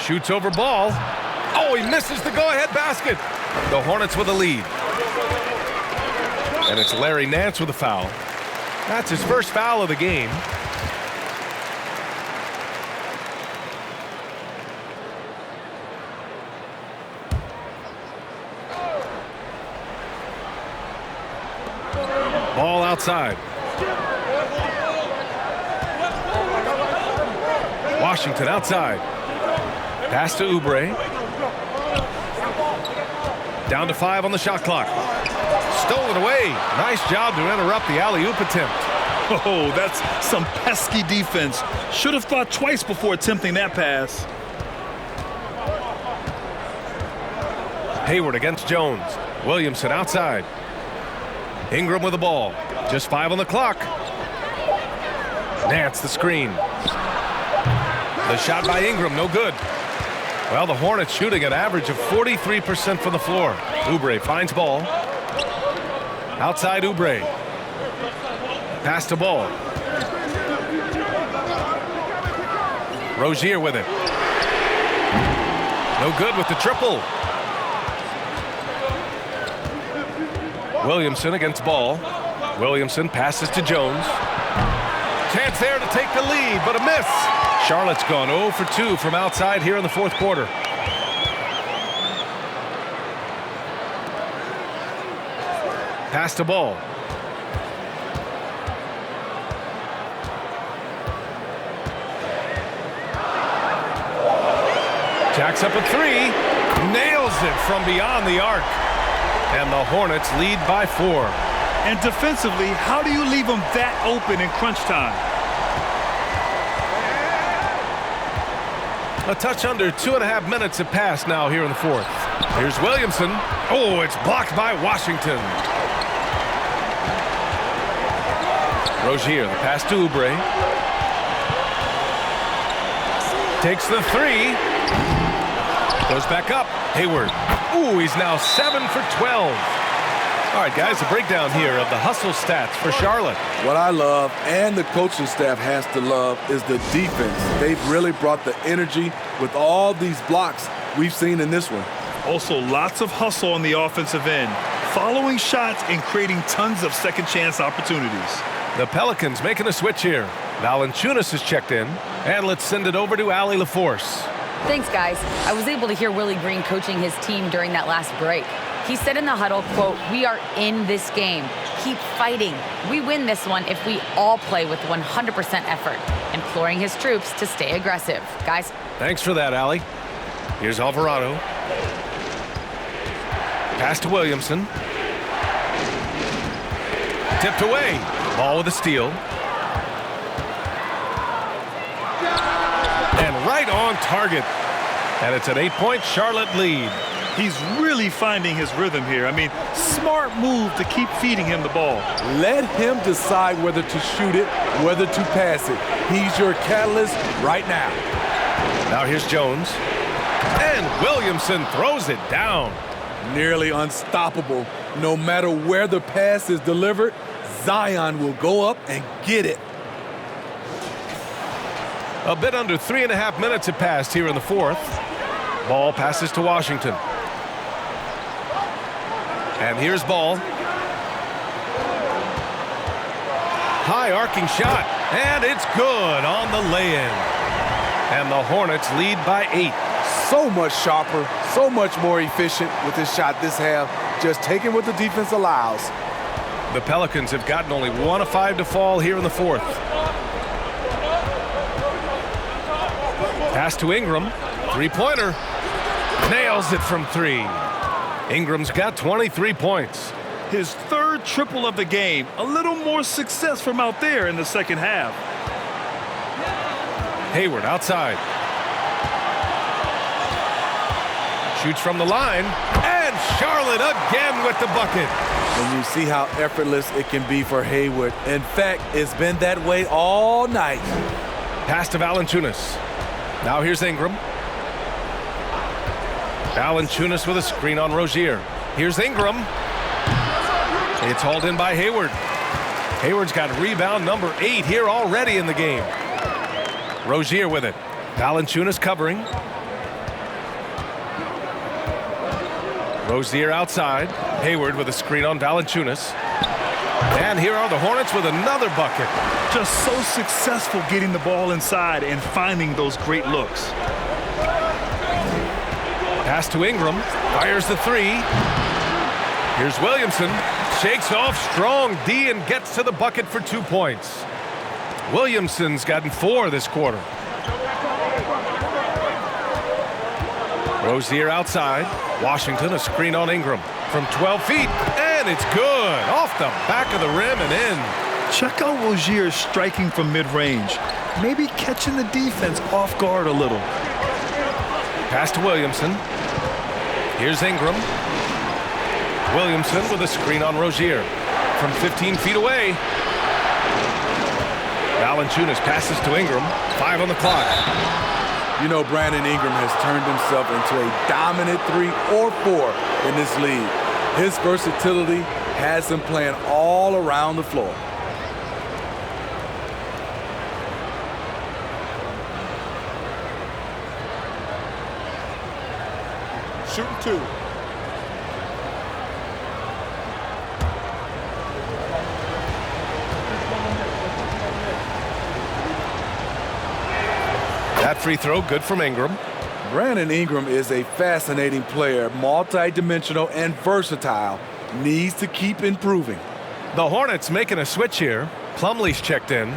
S1: Shoots over ball. Oh, he misses the go-ahead basket. The Hornets with a lead. And it's Larry Nance with a foul. That's his first foul of the game. Ball outside. Washington outside. Pass to Oubre. Down to 5 on the shot clock. Stolen away. Nice job to interrupt the alley-oop attempt.
S3: Oh, that's some pesky defense. Should have thought twice before attempting that pass.
S1: Hayward against Jones. Williamson outside. Ingram with the ball. Just 5 on the clock. Nance the screen. The shot by Ingram, no good. Well, the Hornets shooting an average of 43% from the floor. Oubre finds ball. Outside Oubre. Pass to Ball. Rozier with it. No good with the triple. Williamson against Ball. Williamson passes to Jones. Chance there to take the lead, but a miss. Charlotte's gone 0 for 2 from outside here in the fourth quarter. Pass to Ball. Jacks up a three. Nails it from beyond the arc. And the Hornets lead by 4.
S3: And defensively, how do you leave them that open in crunch time?
S1: A touch under 2.5 minutes have passed now here in the fourth. Here's Williamson. Oh, it's blocked by Washington. Rozier, the pass to Oubre. Takes the three. Goes back up. Hayward. Ooh, he's now 7 for 12. All right, guys, a breakdown here of the hustle stats for Charlotte.
S4: What I love, and the coaching staff has to love, is the defense. They've really brought the energy with all these blocks we've seen in this one.
S3: Also, lots of hustle on the offensive end, following shots and creating tons of second chance opportunities.
S1: The Pelicans making a switch here. Valanciunas is checked in, and let's send it over to Allie LaForce.
S2: Thanks, guys. I was able to hear Willie Green coaching his team during that last break. He said in the huddle, quote, "We are in this game. Keep fighting. We win this one if we all play with 100% effort," imploring his troops to stay aggressive. Guys.
S1: Thanks for that, Allie. Here's Alvarado. Pass to Williamson. Tipped away. Ball with a steal. And right on target. And it's an 8-point Charlotte lead.
S3: He's really finding his rhythm here. I mean, smart move to keep feeding him the ball.
S4: Let him decide whether to shoot it, whether to pass it. He's your catalyst right now.
S1: Now here's Jones. And Williamson throws it down.
S4: Nearly unstoppable. No matter where the pass is delivered, Zion will go up and get it.
S1: A bit under 3.5 minutes have passed here in the fourth. Ball passes to Washington. And here's Ball. High arcing shot. And it's good on the lay-in. And the Hornets lead by 8.
S4: So much sharper, so much more efficient with this shot this half. Just taking what the defense allows.
S1: The Pelicans have gotten only 1 of 5 to fall here in the fourth. Pass to Ingram. Three-pointer. Nails it from 3. Ingram's got 23 points.
S3: His third triple of the game. A little more success from out there in the second half.
S1: Hayward outside. Shoots from the line. And Charlotte again with the bucket.
S4: And you see how effortless it can be for Hayward. In fact, it's been that way all night.
S1: Pass to Valanciunas. Now here's Ingram. Valanciunas with a screen on Rozier. Here's Ingram. It's hauled in by Hayward. Hayward's got rebound number 8 here already in the game. Rozier with it. Valanciunas covering. Rozier outside. Hayward with a screen on Valanciunas. And here are the Hornets with another bucket.
S3: Just so successful getting the ball inside and finding those great looks.
S1: Pass to Ingram. Fires the 3. Here's Williamson. Shakes off strong D and gets to the bucket for 2 points. Williamson's gotten 4 this quarter. Rozier outside. Washington a screen on Ingram from 12 feet. And it's good. Off the back of the rim and in.
S3: Check out Rozier striking from mid-range. Maybe catching the defense off guard a little.
S1: Pass to Williamson. Here's Ingram. Williamson with a screen on Rozier from 15 feet away. Valanciunas passes to Ingram. 5 on the clock.
S4: You know, Brandon Ingram has turned himself into a dominant 3 or 4 in this league. His versatility has him playing all around the floor.
S5: Shooting 2.
S1: That free throw, good from Ingram.
S4: Brandon Ingram is a fascinating player, multi-dimensional and versatile. Needs to keep improving.
S1: The Hornets making a switch here. Plumlee's checked in.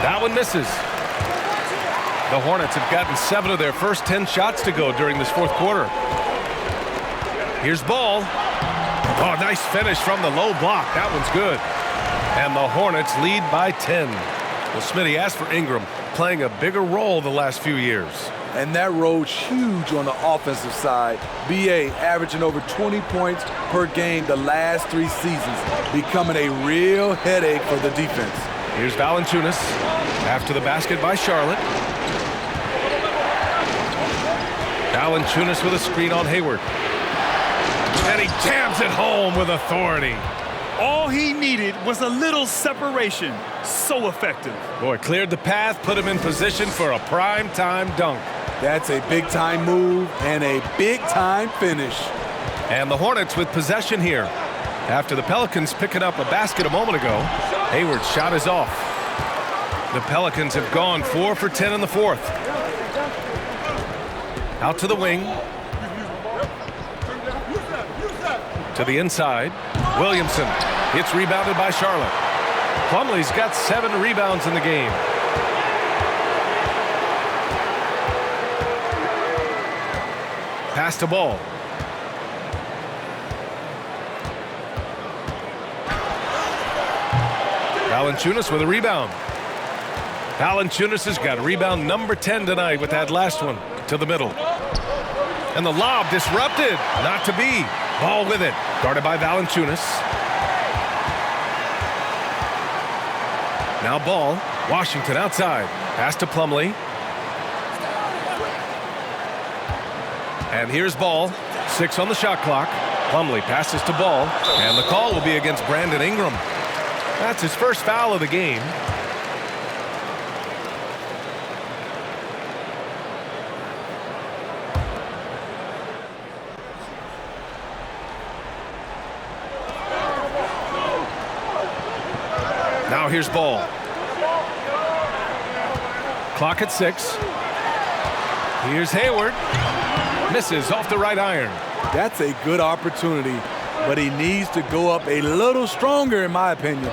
S1: That one misses. The Hornets have gotten 7 of their first 10 shots to go during this fourth quarter. Here's Ball. Oh, nice finish from the low block. That one's good. And the Hornets lead by 10. Well, Smitty asked for Ingram, playing a bigger role the last few years.
S4: And that role's huge on the offensive side. BA averaging over 20 points per game the last 3 seasons, becoming a real headache for the defense.
S1: Here's Valanciunas after the basket by Charlotte. Valanciunas with a screen on Hayward. And he jams it home with authority.
S3: All he needed was a little separation. So effective.
S1: Boy, cleared the path, put him in position for a prime-time dunk.
S4: That's a big-time move and a big-time finish.
S1: And the Hornets with possession here. After the Pelicans picking up a basket a moment ago, Hayward's shot is off. The Pelicans have gone 4 for 10 in the fourth. Out to the wing. To the inside. Williamson. It's rebounded by Charlotte. Plumlee's got 7 rebounds in the game. Pass to Ball. Valanciunas with a rebound. Valanciunas has got rebound number 10 tonight with that last one to the middle. And the lob disrupted. Not to be. Ball with it. Guarded by Valanciunas. Now Ball. Washington outside. Pass to Plumlee. And here's Ball. 6 on the shot clock. Plumlee passes to Ball. And the call will be against Brandon Ingram. That's his first foul of the game. Now here's Ball. Clock at 6. Here's Hayward. Misses off the right iron.
S4: That's a good opportunity, but he needs to go up a little stronger, in my opinion.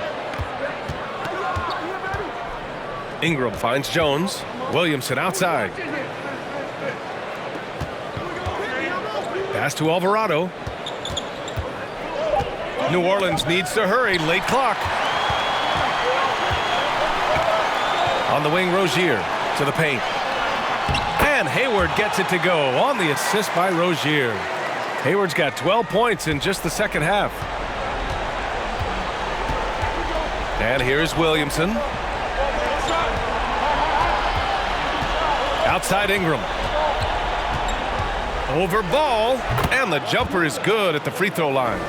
S1: Ingram finds Jones. Williamson outside. Pass to Alvarado. New Orleans needs to hurry. Late clock. On the wing, Rozier to the paint. And Hayward gets it to go on the assist by Rozier. Hayward's got 12 points in just the second half. And here's Williamson. Outside Ingram. Over Ball. And the jumper is good at the free throw line.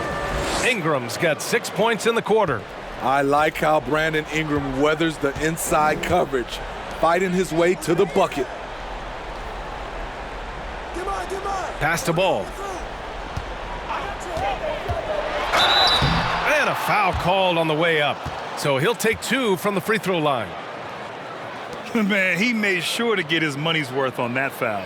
S1: Ingram's got 6 points in the quarter.
S4: I like how Brandon Ingram weathers the inside coverage, fighting his way to the bucket.
S1: Pass to Ball. And a foul called on the way up. So he'll take 2 from the free throw line.
S3: Man, he made sure to get his money's worth on that foul.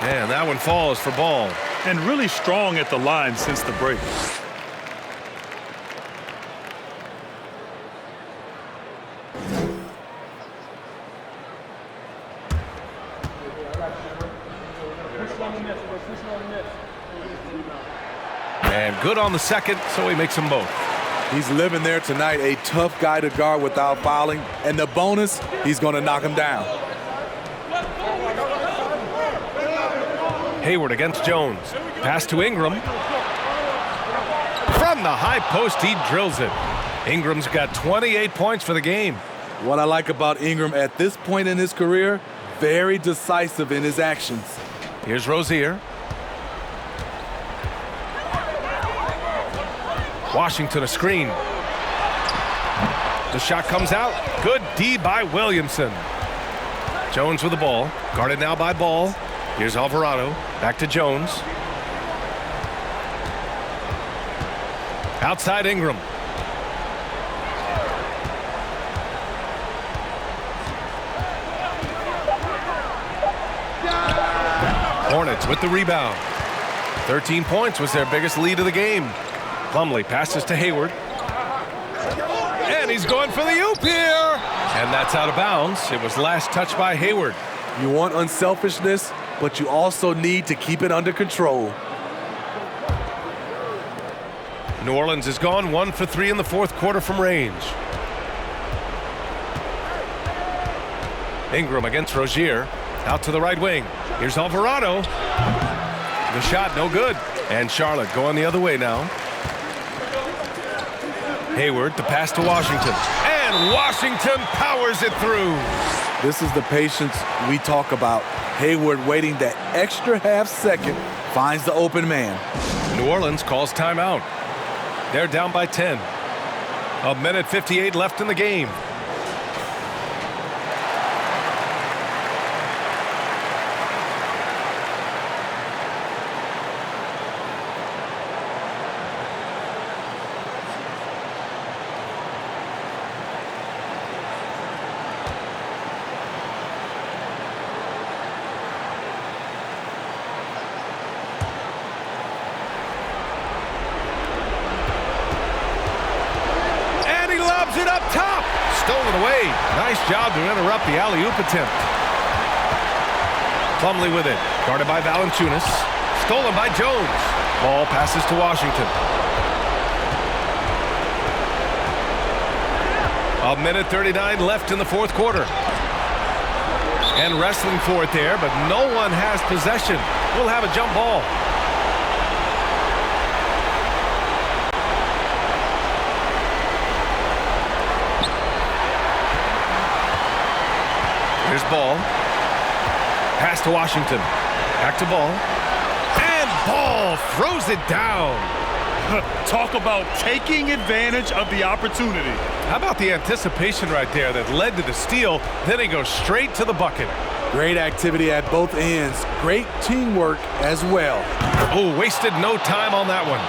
S1: And that one falls for Ball.
S3: And really strong at the line since the break.
S1: And good on the second, so he makes them both.
S4: He's living there tonight, a tough guy to guard without fouling. And the bonus, he's going to knock him down.
S1: Hayward against Jones. Pass to Ingram. From the high post, he drills it. Ingram's got 28 points for the game.
S4: What I like about Ingram at this point in his career, very decisive in his actions.
S1: Here's Rozier. Washington a screen. The shot comes out. Good D by Williamson. Jones with the ball. Guarded now by Ball. Here's Alvarado. Back to Jones. Outside Ingram. Hornets with the rebound. 13 points was their biggest lead of the game. Plumlee passes to Hayward. And he's going for the oop here. And that's out of bounds. It was last touched by Hayward.
S4: You want unselfishness, but you also need to keep it under control.
S1: New Orleans is gone 1 for 3 in the fourth quarter from range. Ingram against Rozier. Out to the right wing. Here's Alvarado. The shot no good. And Charlotte going the other way now. Hayward, the pass to Washington. And Washington powers it through.
S4: This is the patience we talk about. Hayward waiting that extra half second, finds the open man.
S1: New Orleans calls timeout. They're down by 10. 1:58 left in the game. It up top. Stolen away. Nice job to interrupt the alley-oop attempt. Plumlee with it. Guarded by Valanciunas. Stolen by Jones. Ball passes to Washington. 1:39 left in the fourth quarter. And wrestling for it there, but no one has possession. We'll have a jump ball. Here's Ball. Pass to Washington. Back to Ball. And Ball throws it down.
S3: Talk about taking advantage of the opportunity.
S1: How about the anticipation right there that led to the steal? Then he goes straight to the bucket.
S4: Great activity at both ends. Great teamwork as well.
S1: Oh, wasted no time on that one.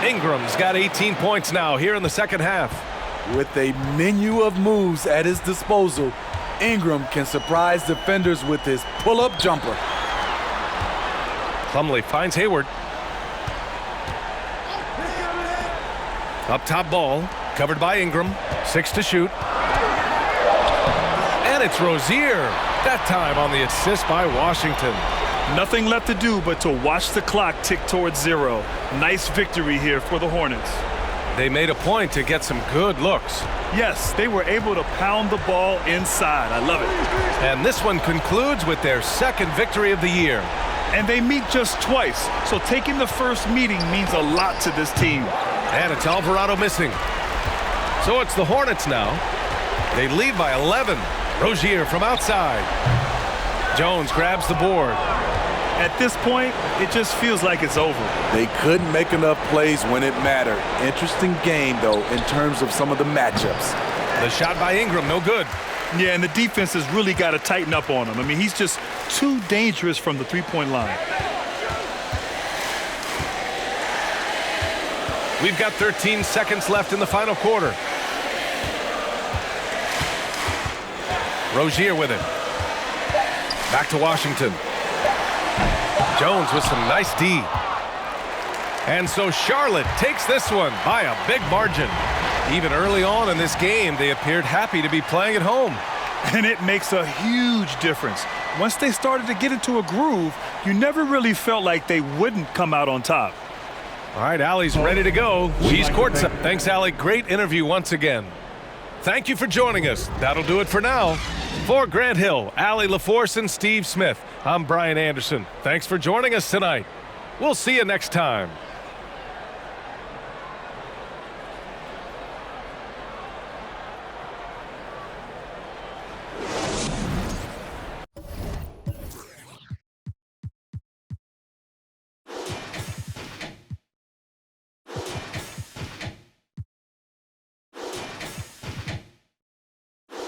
S1: Ingram's got 18 points now here in the second half.
S4: With a menu of moves at his disposal, Ingram can surprise defenders with his pull-up jumper.
S1: Plumlee finds Hayward. Up top Ball, covered by Ingram. 6 to shoot. And it's Rozier. That time on the assist by Washington.
S3: Nothing left to do but to watch the clock tick towards 0. Nice victory here for the Hornets.
S1: They made a point to get some good looks.
S3: Yes, they were able to pound the ball inside. I love it.
S1: And this one concludes with their second victory of the year.
S3: And they meet just twice, so taking the first meeting means a lot to this team.
S1: And it's Alvarado missing. So it's the Hornets now. They lead by 11. Rozier from outside. Jones grabs the board.
S3: At this point, it just feels like it's over.
S4: They couldn't make enough plays when it mattered. Interesting game, though, in terms of some of the matchups.
S1: The shot by Ingram, no good.
S3: Yeah, and the defense has really got to tighten up on him. I mean, he's just too dangerous from the three-point line.
S1: We've got 13 seconds left in the final quarter. Rozier with it. Back to Washington. Jones with some nice D. And so Charlotte takes this one by a big margin. Even early on in this game, they appeared happy to be playing at home.
S3: And it makes a huge difference. Once they started to get into a groove, you never really felt like they wouldn't come out on top.
S1: All right, Allie's ready to go. She's courtside. Thanks, Allie. Great interview once again. Thank you for joining us. That'll do it for now. For Grant Hill, Allie LaForce, and Steve Smith, I'm Brian Anderson. Thanks for joining us tonight. We'll see you next time.